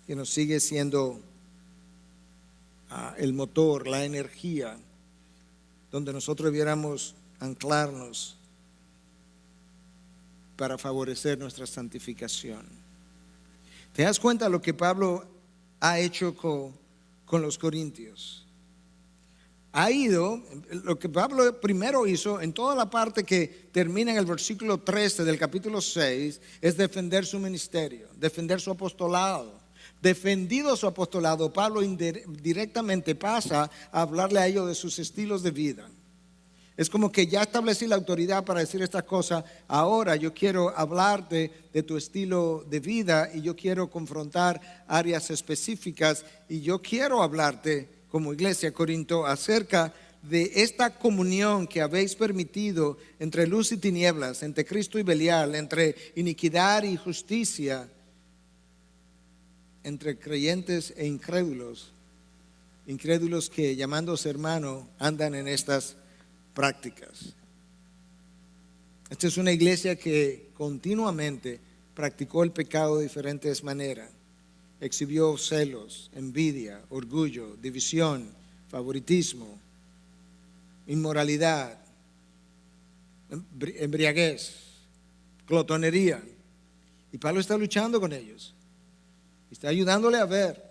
que nos sigue siendo el motor, la energía, donde nosotros debiéramos anclarnos para favorecer nuestra santificación. ¿Te das cuenta de lo que Pablo ha hecho con los corintios? Ha ido, lo que Pablo primero hizo en toda la parte que termina en el versículo 13 del capítulo 6, es defender su ministerio, defender su apostolado. Defendido su apostolado, Pablo directamente pasa a hablarle a ellos de sus estilos de vida. Es como que ya establecí la autoridad para decir estas cosas. Ahora yo quiero hablarte de tu estilo de vida y yo quiero confrontar áreas específicas y yo quiero hablarte como iglesia Corinto acerca de esta comunión que habéis permitido entre luz y tinieblas, entre Cristo y Belial, entre iniquidad y justicia, entre creyentes e incrédulos que llamándose hermano andan en estas prácticas. Esta es una iglesia que continuamente practicó el pecado de diferentes maneras. Exhibió celos, envidia, orgullo, división, favoritismo, inmoralidad, embriaguez, glotonería. Y Pablo está luchando con ellos. Está ayudándole a ver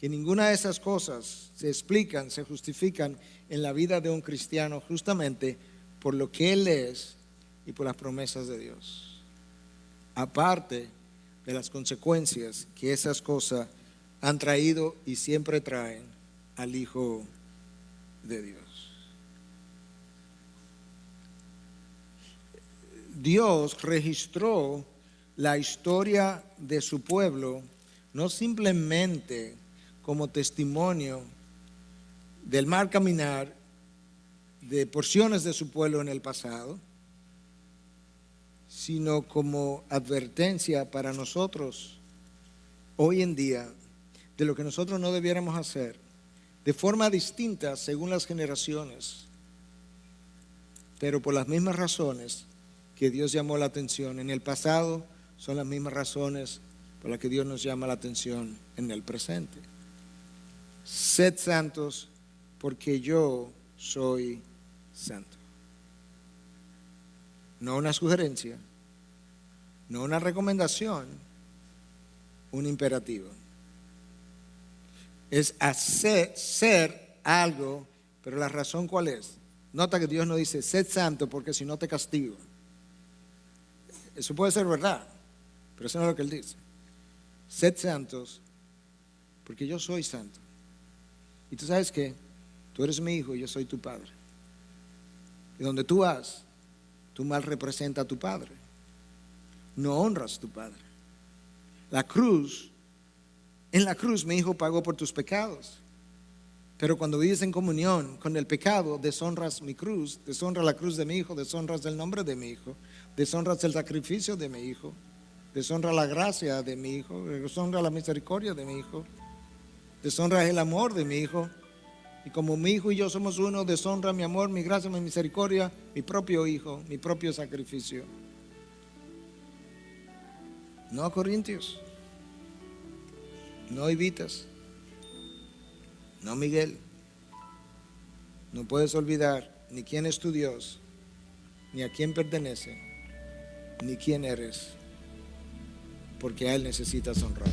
que ninguna de esas cosas se explican, se justifican en la vida de un cristiano justamente por lo que él es y por las promesas de Dios. Aparte de las consecuencias que esas cosas han traído y siempre traen al Hijo de Dios. Dios registró la historia de su pueblo no simplemente como testimonio del mal caminar de porciones de su pueblo en el pasado, sino como advertencia para nosotros hoy en día de lo que nosotros no debiéramos hacer de forma distinta según las generaciones, pero por las mismas razones que Dios llamó la atención en el pasado, son las mismas razones por las que Dios nos llama la atención en el presente. Sed santos porque yo soy santo. No una sugerencia, no una recomendación, un imperativo. Es hacer, ser algo, pero la razón ¿cuál es? Nota que Dios no dice, sed santo porque si no te castigo. Eso puede ser verdad, pero eso no es lo que Él dice. Sed santos porque yo soy santo. Y tú sabes que tú eres mi hijo y yo soy tu padre. Y donde tú vas, tú mal representas a tu padre. No honras a tu padre. La cruz, en la cruz mi hijo pagó por tus pecados. Pero cuando vives en comunión con el pecado, deshonras mi cruz, deshonras la cruz de mi hijo, deshonras el nombre de mi hijo, deshonras el sacrificio de mi hijo, deshonras la gracia de mi hijo, deshonras la misericordia de mi hijo, deshonras el amor de mi hijo. Y como mi hijo y yo somos uno, deshonra mi amor, mi gracia, mi misericordia, mi propio hijo, mi propio sacrificio. No, Corintios. No, Evitas. No, Miguel. No puedes olvidar ni quién es tu Dios, ni a quién pertenece, ni quién eres, porque a Él necesitas honrar.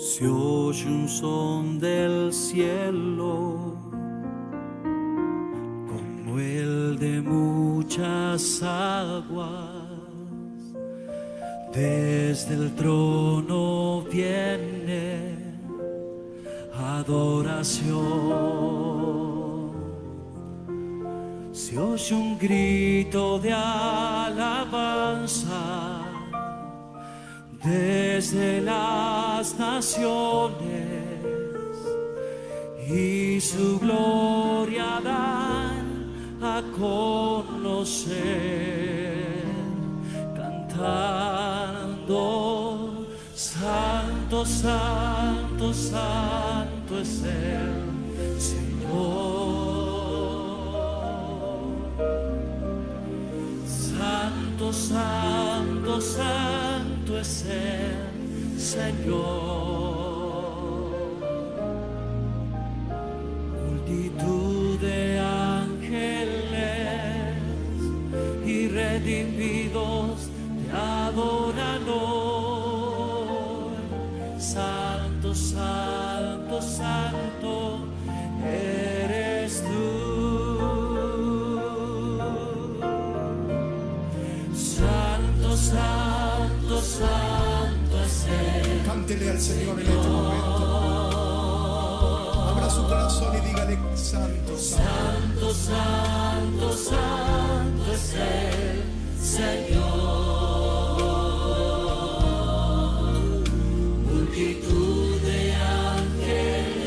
Se oye un son del cielo, como el de muchas aguas. Desde el trono viene adoración. Se oye un grito de alabanza desde las naciones, y su gloria dan a conocer, cantando: Santo, Santo, Santo es el Señor. Santo, Santo, Santo es el Señor. Multitud de ángeles y redimidos te adoran hoy. Santo, Santo, Santo eres tú. Santo, Santo, Santo es el Cántele al Señor en este momento. Abra su corazón y dígale: Santo, Santo, Santo, Santo es el Señor. Multitud de ángeles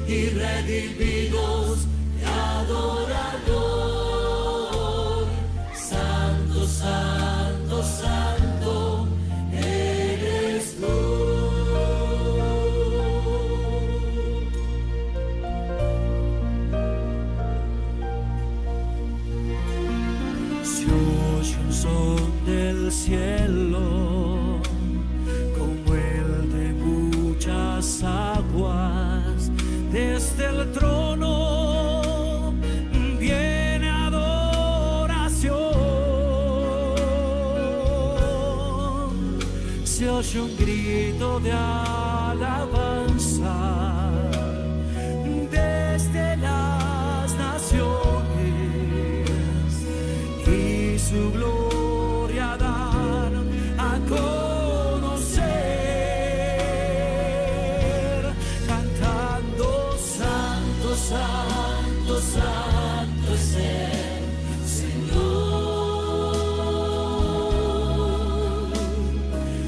y redimidos te adoran hoy. Santo, Santo, Santo eres tú. Se oye un son del cielo, como el de muchas aguas. Desde el trono viene adoración. Se oye un grito de alabanza desde las naciones, y su gloria dan a conocer, cantando: Santo, Santo, Santo es el Señor.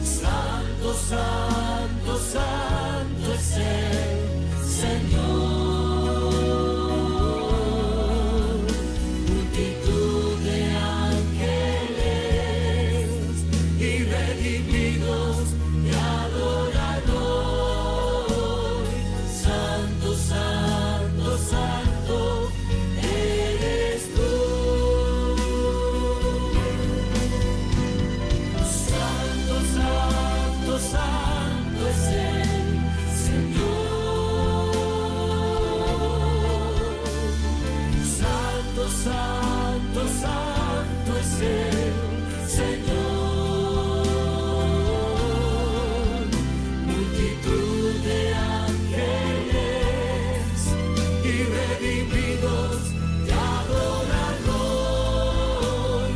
Santo, Santo, Santo es el Señor. Multitud de ángeles y redimidos te adoran hoy. santo es el Señor. Santo, santo, santo es el Señor. Multitud de ángeles y redimidos te adoran hoy.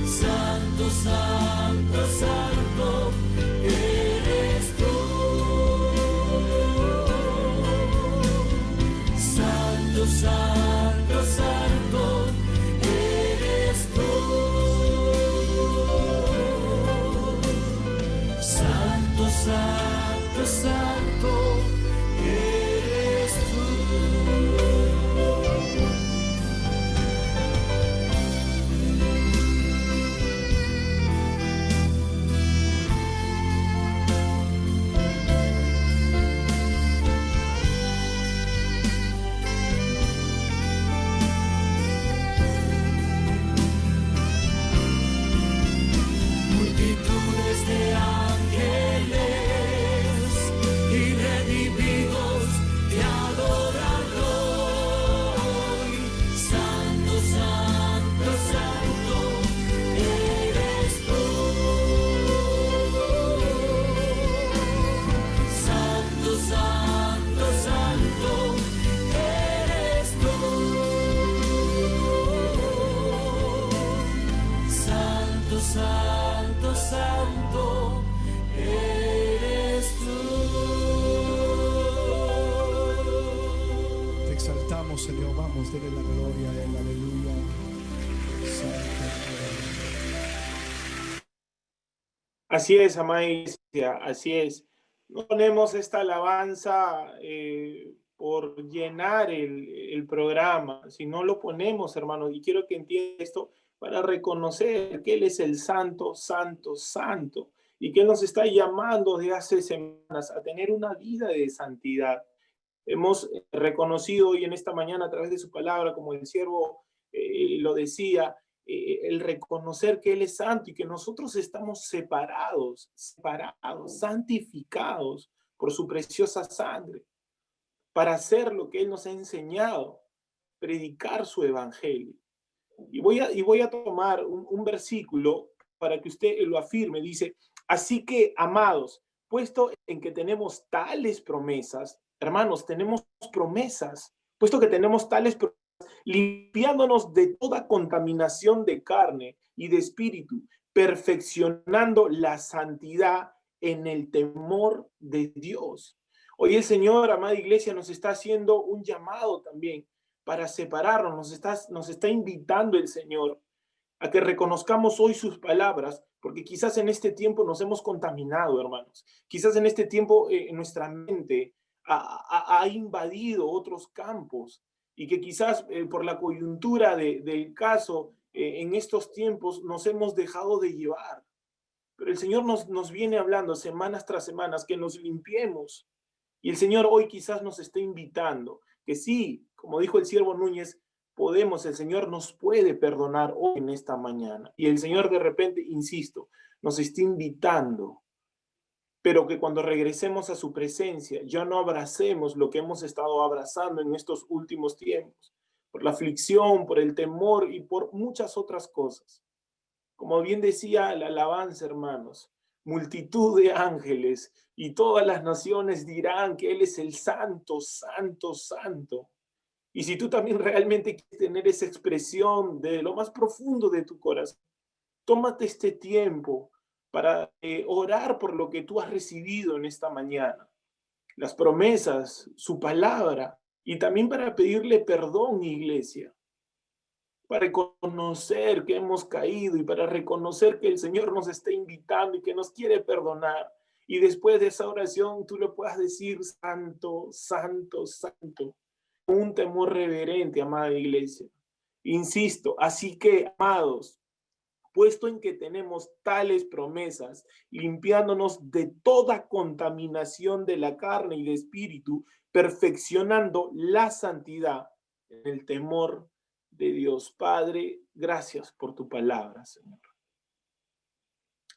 Santo, santo, santo eres tú. Santo, santo, santo eres tú. Santo, santo, santo eres tú. Multitudes de ángeles y redimidos te adoran hoy. Santo, santo, santo eres tú. Santo, santo, santo eres tú. Santo, santo, santo eres tú. Te exaltamos, Señor. Vamos, dele la gloria a Él. Aleluya. Santo. Así es, amada iglesia, así es. No ponemos esta alabanza por llenar el programa, sino lo ponemos, hermanos, y quiero que entiendan esto para reconocer que Él es el Santo, Santo, Santo, y que Él nos está llamando de hace semanas a tener una vida de santidad. Hemos reconocido hoy en esta mañana a través de su palabra, como el siervo lo decía, el reconocer que Él es santo y que nosotros estamos separados, santificados por su preciosa sangre, para hacer lo que Él nos ha enseñado, predicar su evangelio. Y voy a tomar un versículo para que usted lo afirme. Dice, así que, amados, puesto en que tenemos tales promesas, hermanos, tenemos promesas, puesto que tenemos tales promesas, limpiándonos de toda contaminación de carne y de espíritu, perfeccionando la santidad en el temor de Dios. Hoy el Señor, amada iglesia, nos está haciendo un llamado también para separarnos, nos está invitando el Señor a que reconozcamos hoy sus palabras, porque quizás en este tiempo nos hemos contaminado, hermanos. Quizás en este tiempo nuestra mente ha invadido otros campos y que quizás por la coyuntura del caso en estos tiempos nos hemos dejado de llevar. Pero el Señor nos viene hablando semanas tras semanas que nos limpiemos. Y el Señor hoy quizás nos está invitando, que sí, como dijo el siervo Núñez, el Señor nos puede perdonar hoy en esta mañana. Y el Señor de repente, insisto, nos está invitando, pero que cuando regresemos a su presencia ya no abracemos lo que hemos estado abrazando en estos últimos tiempos, por la aflicción, por el temor y por muchas otras cosas. Como bien decía la alabanza, hermanos, multitud de ángeles y todas las naciones dirán que Él es el Santo, Santo, Santo. Y si tú también realmente quieres tener esa expresión de lo más profundo de tu corazón, tómate este tiempo para orar por lo que tú has recibido en esta mañana. Las promesas, su palabra, y también para pedirle perdón, iglesia. Para reconocer que hemos caído y para reconocer que el Señor nos está invitando y que nos quiere perdonar. Y después de esa oración tú le puedas decir, Santo, Santo, Santo, con un temor reverente, amada iglesia. Insisto, así que, amados, puesto en que tenemos tales promesas, limpiándonos de toda contaminación de la carne y de espíritu, perfeccionando la santidad en el temor de Dios. Padre, gracias por tu palabra, Señor.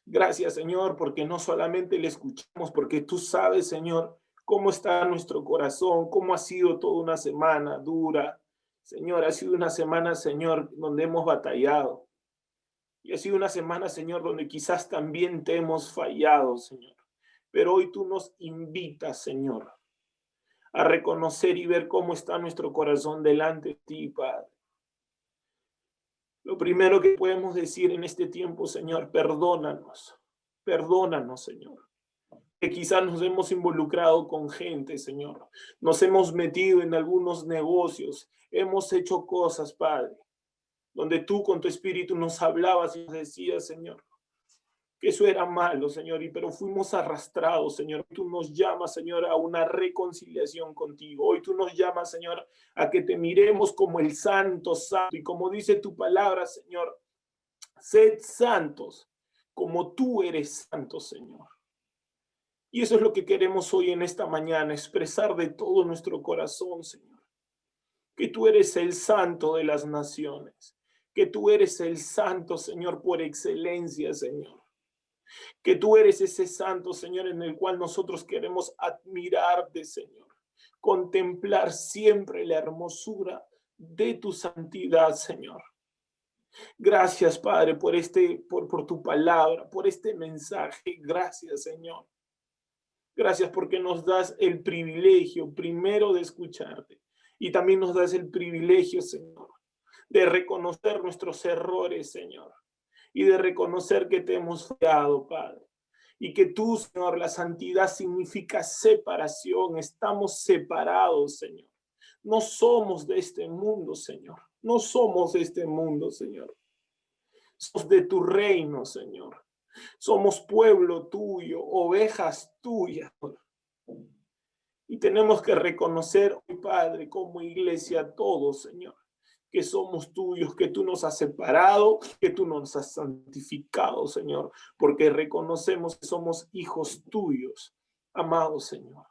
Gracias, Señor, porque no solamente le escuchamos, porque tú sabes, Señor, cómo está nuestro corazón, cómo ha sido toda una semana dura. Señor, ha sido una semana, Señor, donde hemos batallado. Y ha sido una semana, Señor, donde quizás también te hemos fallado, Señor. Pero hoy tú nos invitas, Señor, a reconocer y ver cómo está nuestro corazón delante de ti, Padre. Lo primero que podemos decir en este tiempo, Señor, perdónanos. Perdónanos, Señor. Que quizás nos hemos involucrado con gente, Señor. Nos hemos metido en algunos negocios. Hemos hecho cosas, Padre, donde tú con tu espíritu nos hablabas y nos decías, Señor, que eso era malo, Señor, pero fuimos arrastrados, Señor. Tú nos llamas, Señor, a una reconciliación contigo. Hoy tú nos llamas, Señor, a que te miremos como el santo, santo. Y como dice tu palabra, Señor, sed santos, como tú eres santo, Señor. Y eso es lo que queremos hoy en esta mañana, expresar de todo nuestro corazón, Señor. Que tú eres el santo de las naciones. Que tú eres el santo, Señor, por excelencia, Señor. Que tú eres ese santo, Señor, en el cual nosotros queremos admirarte, Señor. Contemplar siempre la hermosura de tu santidad, Señor. Gracias, Padre, por tu palabra, por este mensaje. Gracias, Señor. Gracias porque nos das el privilegio primero de escucharte y también nos das el privilegio, Señor, de reconocer nuestros errores, Señor, y de reconocer que te hemos fallado, Padre. Y que tú, Señor, la santidad significa separación. Estamos separados, Señor. No somos de este mundo, Señor. No somos de este mundo, Señor. Somos de tu reino, Señor. Somos pueblo tuyo, ovejas tuyas. Y tenemos que reconocer hoy, Padre, como iglesia, todos, Señor, que somos tuyos, que tú nos has separado, que tú nos has santificado, Señor, porque reconocemos que somos hijos tuyos, amados, Señor.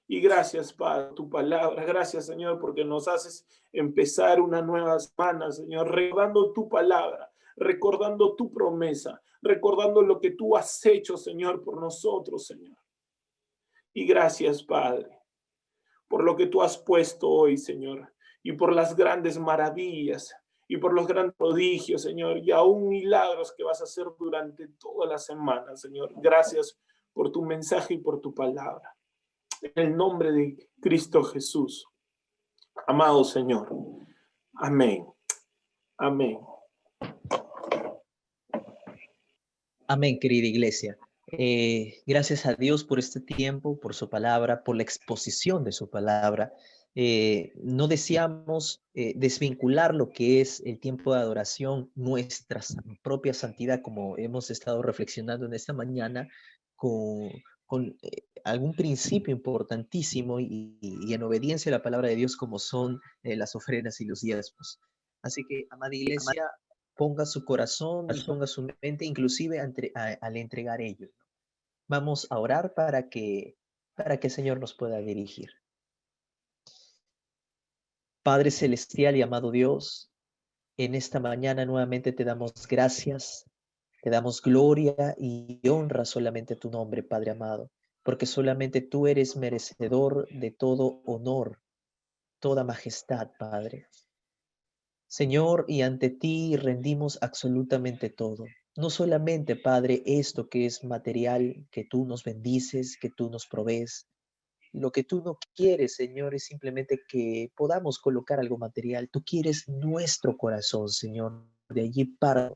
Y gracias, Padre, tu palabra. Gracias, Señor, porque nos haces empezar una nueva semana, Señor, recordando tu palabra, recordando tu promesa, recordando lo que tú has hecho, Señor, por nosotros, Señor. Y gracias, Padre, por lo que tú has puesto hoy, Señor, y por las grandes maravillas, y por los grandes prodigios, Señor, y aún milagros que vas a hacer durante toda la semana, Señor. Gracias por tu mensaje y por tu palabra. En el nombre de Cristo Jesús, amado Señor. Amén. Amén. Amén, querida iglesia. Gracias a Dios por este tiempo, por su palabra, por la exposición de su palabra. No deseamos desvincular lo que es el tiempo de adoración, nuestra propia santidad, como hemos estado reflexionando en esta mañana, con algún principio importantísimo y en obediencia a la palabra de Dios, como son las ofrendas y los diezmos. Así que, amada iglesia, ponga su corazón y ponga su mente, inclusive al entregar ellos. Vamos a orar para que el Señor nos pueda dirigir. Padre celestial y amado Dios, en esta mañana nuevamente te damos gracias, te damos gloria y honra solamente a tu nombre, Padre amado, porque solamente tú eres merecedor de todo honor, toda majestad, Padre. Señor, y ante ti rendimos absolutamente todo. No solamente, Padre, esto que es material, que tú nos bendices, que tú nos provees. Lo que tú no quieres, Señor, es simplemente que podamos colocar algo material. Tú quieres nuestro corazón, Señor, de allí para.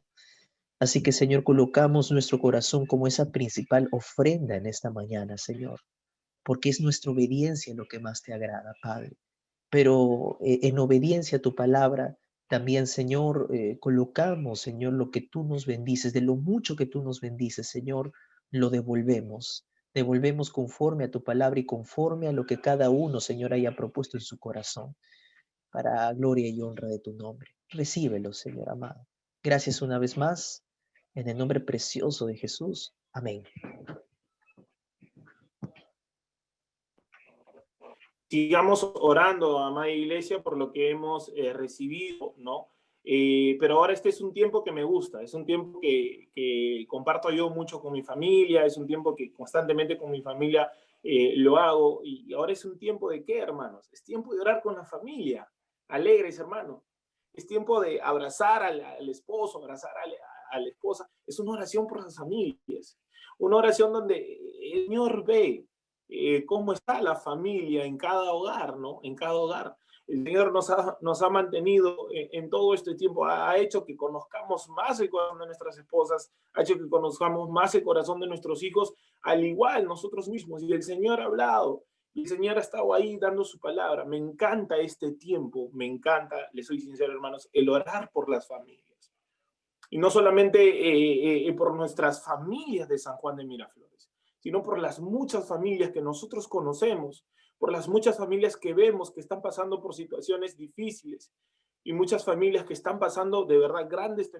Así que, Señor, colocamos nuestro corazón como esa principal ofrenda en esta mañana, Señor, porque es nuestra obediencia lo que más te agrada, Padre. Pero en obediencia a tu palabra, también, Señor, colocamos, Señor, lo que tú nos bendices, de lo mucho que tú nos bendices, Señor, lo devolvemos. Devolvemos conforme a tu palabra y conforme a lo que cada uno, Señor, haya propuesto en su corazón, para gloria y honra de tu nombre. Recíbelo, Señor amado. Gracias una vez más, en el nombre precioso de Jesús. Amén. Sigamos orando, amada iglesia, por lo que hemos recibido, ¿no? Pero ahora este es un tiempo que me gusta, es un tiempo que comparto yo mucho con mi familia, es un tiempo que constantemente con mi familia lo hago, y ahora es un tiempo de ¿qué, hermanos? Es tiempo de orar con la familia, alegres, hermanos. Es tiempo de abrazar al esposo, abrazar a la esposa. Es una oración por las familias, una oración donde el Señor ve cómo está la familia en cada hogar, ¿no? En cada hogar. El Señor nos ha mantenido en todo este tiempo, ha hecho que conozcamos más el corazón de nuestras esposas, ha hecho que conozcamos más el corazón de nuestros hijos, al igual nosotros mismos. Y el Señor ha hablado, y el Señor ha estado ahí dando su palabra. Me encanta este tiempo, me encanta, les soy sincero, hermanos, el orar por las familias. Y no solamente por nuestras familias de San Juan de Miraflores, sino por las muchas familias que nosotros conocemos, por las muchas familias que vemos que están pasando por situaciones difíciles, y muchas familias que están pasando de verdad grandes,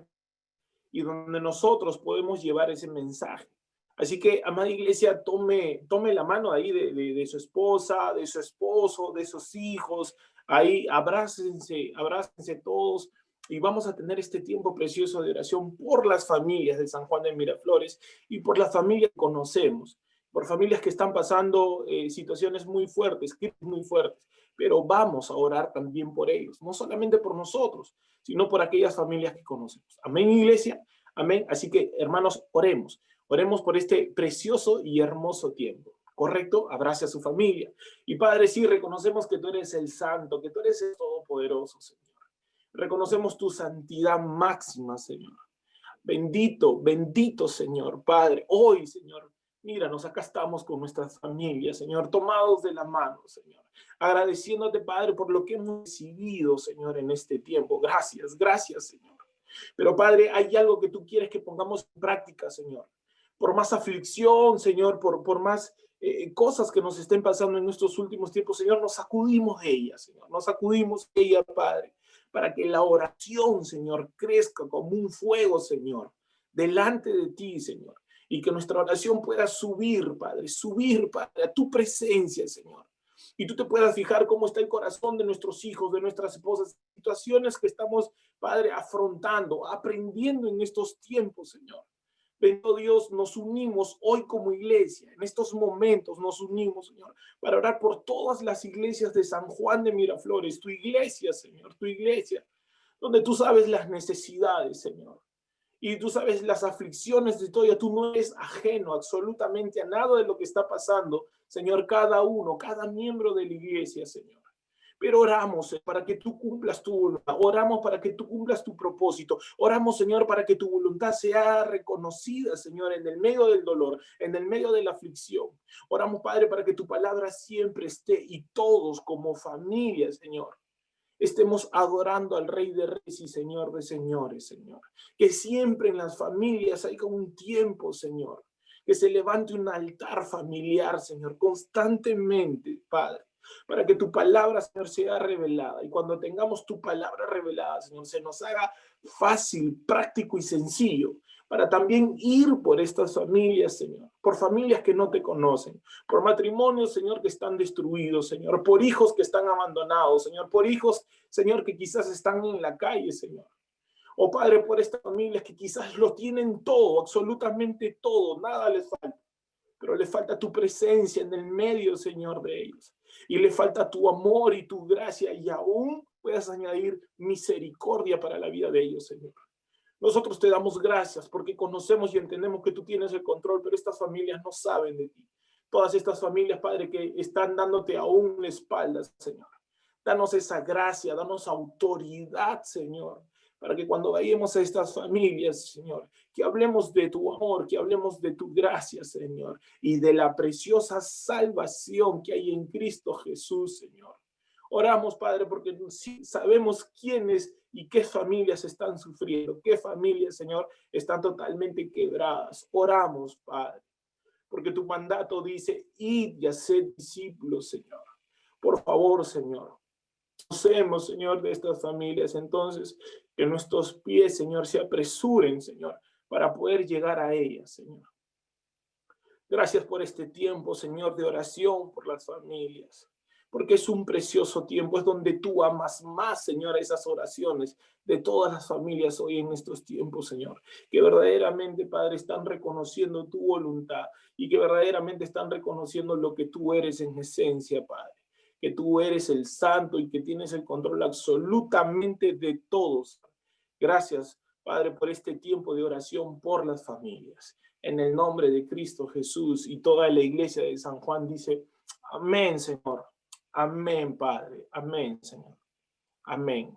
y donde nosotros podemos llevar ese mensaje. Así que, amada iglesia, tome la mano ahí de su esposa, de su esposo, de sus hijos, ahí abrácense todos, y vamos a tener este tiempo precioso de oración por las familias de San Juan de Miraflores y por las familias que conocemos, por familias que están pasando situaciones muy fuertes, crisis muy fuertes, pero vamos a orar también por ellos, no solamente por nosotros, sino por aquellas familias que conocemos. Amén, iglesia, amén. Así que, hermanos, oremos por este precioso y hermoso tiempo. ¿Correcto? Abrace a su familia. Y Padre, sí, reconocemos que tú eres el Santo, que tú eres el Todopoderoso, Señor. Reconocemos tu santidad máxima, Señor. Bendito, bendito, Señor, Padre. Hoy, Señor, míranos, acá estamos con nuestras familias, Señor, tomados de la mano, Señor. Agradeciéndote, Padre, por lo que hemos recibido, Señor, en este tiempo. Gracias, gracias, Señor. Pero, Padre, hay algo que tú quieres que pongamos en práctica, Señor. Por más aflicción, Señor, por más cosas que nos estén pasando en estos últimos tiempos, Señor, nos sacudimos de ellas, Señor. Nos sacudimos de ellas, Padre, para que la oración, Señor, crezca como un fuego, Señor, delante de ti, Señor. Y que nuestra oración pueda subir, Padre, a tu presencia, Señor. Y tú te puedas fijar cómo está el corazón de nuestros hijos, de nuestras esposas, situaciones que estamos, Padre, afrontando, aprendiendo en estos tiempos, Señor. Bendito Dios, nos unimos hoy como iglesia, en estos momentos nos unimos, Señor, para orar por todas las iglesias de San Juan de Miraflores, tu iglesia, Señor, tu iglesia, donde tú sabes las necesidades, Señor. Y tú sabes las aflicciones de todo, tú no eres ajeno absolutamente a nada de lo que está pasando, Señor, cada uno, cada miembro de la iglesia, Señor. Pero oramos para que tú cumplas tu voluntad, oramos para que tú cumplas tu propósito, oramos, Señor, para que tu voluntad sea reconocida, Señor, en el medio del dolor, en el medio de la aflicción. Oramos, Padre, para que tu palabra siempre esté y todos como familia, Señor, estemos adorando al Rey de Reyes y Señor de Señores, Señor. Que siempre en las familias haya un tiempo, Señor, que se levante un altar familiar, Señor, constantemente, Padre, para que tu palabra, Señor, sea revelada. Y cuando tengamos tu palabra revelada, Señor, se nos haga fácil, práctico y sencillo para también ir por estas familias, Señor, por familias que no te conocen, por matrimonios, Señor, que están destruidos, Señor, por hijos que están abandonados, Señor, por hijos, Señor, que quizás están en la calle, Señor. Oh, Padre, por estas familias que quizás lo tienen todo, absolutamente todo, nada les falta, pero les falta tu presencia en el medio, Señor, de ellos. Y le falta tu amor y tu gracia, y aún puedas añadir misericordia para la vida de ellos, Señor. Nosotros te damos gracias porque conocemos y entendemos que tú tienes el control, pero estas familias no saben de ti. Todas estas familias, Padre, que están dándote aún la espalda, Señor. Danos esa gracia, danos autoridad, Señor, para que cuando vayamos a estas familias, Señor, que hablemos de tu amor, que hablemos de tu gracia, Señor, y de la preciosa salvación que hay en Cristo Jesús, Señor. Oramos, Padre, porque sí sabemos quiénes y qué familias están sufriendo, qué familias, Señor, están totalmente quebradas. Oramos, Padre, porque tu mandato dice, id y haced discípulos, Señor. Por favor, Señor, conocemos, Señor, de estas familias, entonces, que nuestros pies, Señor, se apresuren, Señor, para poder llegar a ellas, Señor. Gracias por este tiempo, Señor, de oración por las familias, porque es un precioso tiempo, es donde tú amas más, Señor, esas oraciones de todas las familias hoy en estos tiempos, Señor, que verdaderamente, Padre, están reconociendo tu voluntad y que verdaderamente están reconociendo lo que tú eres en esencia, Padre, que tú eres el santo y que tienes el control absolutamente de todos. Gracias, Padre, por este tiempo de oración por las familias. En el nombre de Cristo Jesús, y toda la iglesia de San Juan dice, amén, Señor. Amén, Padre. Amén, Señor. Amén.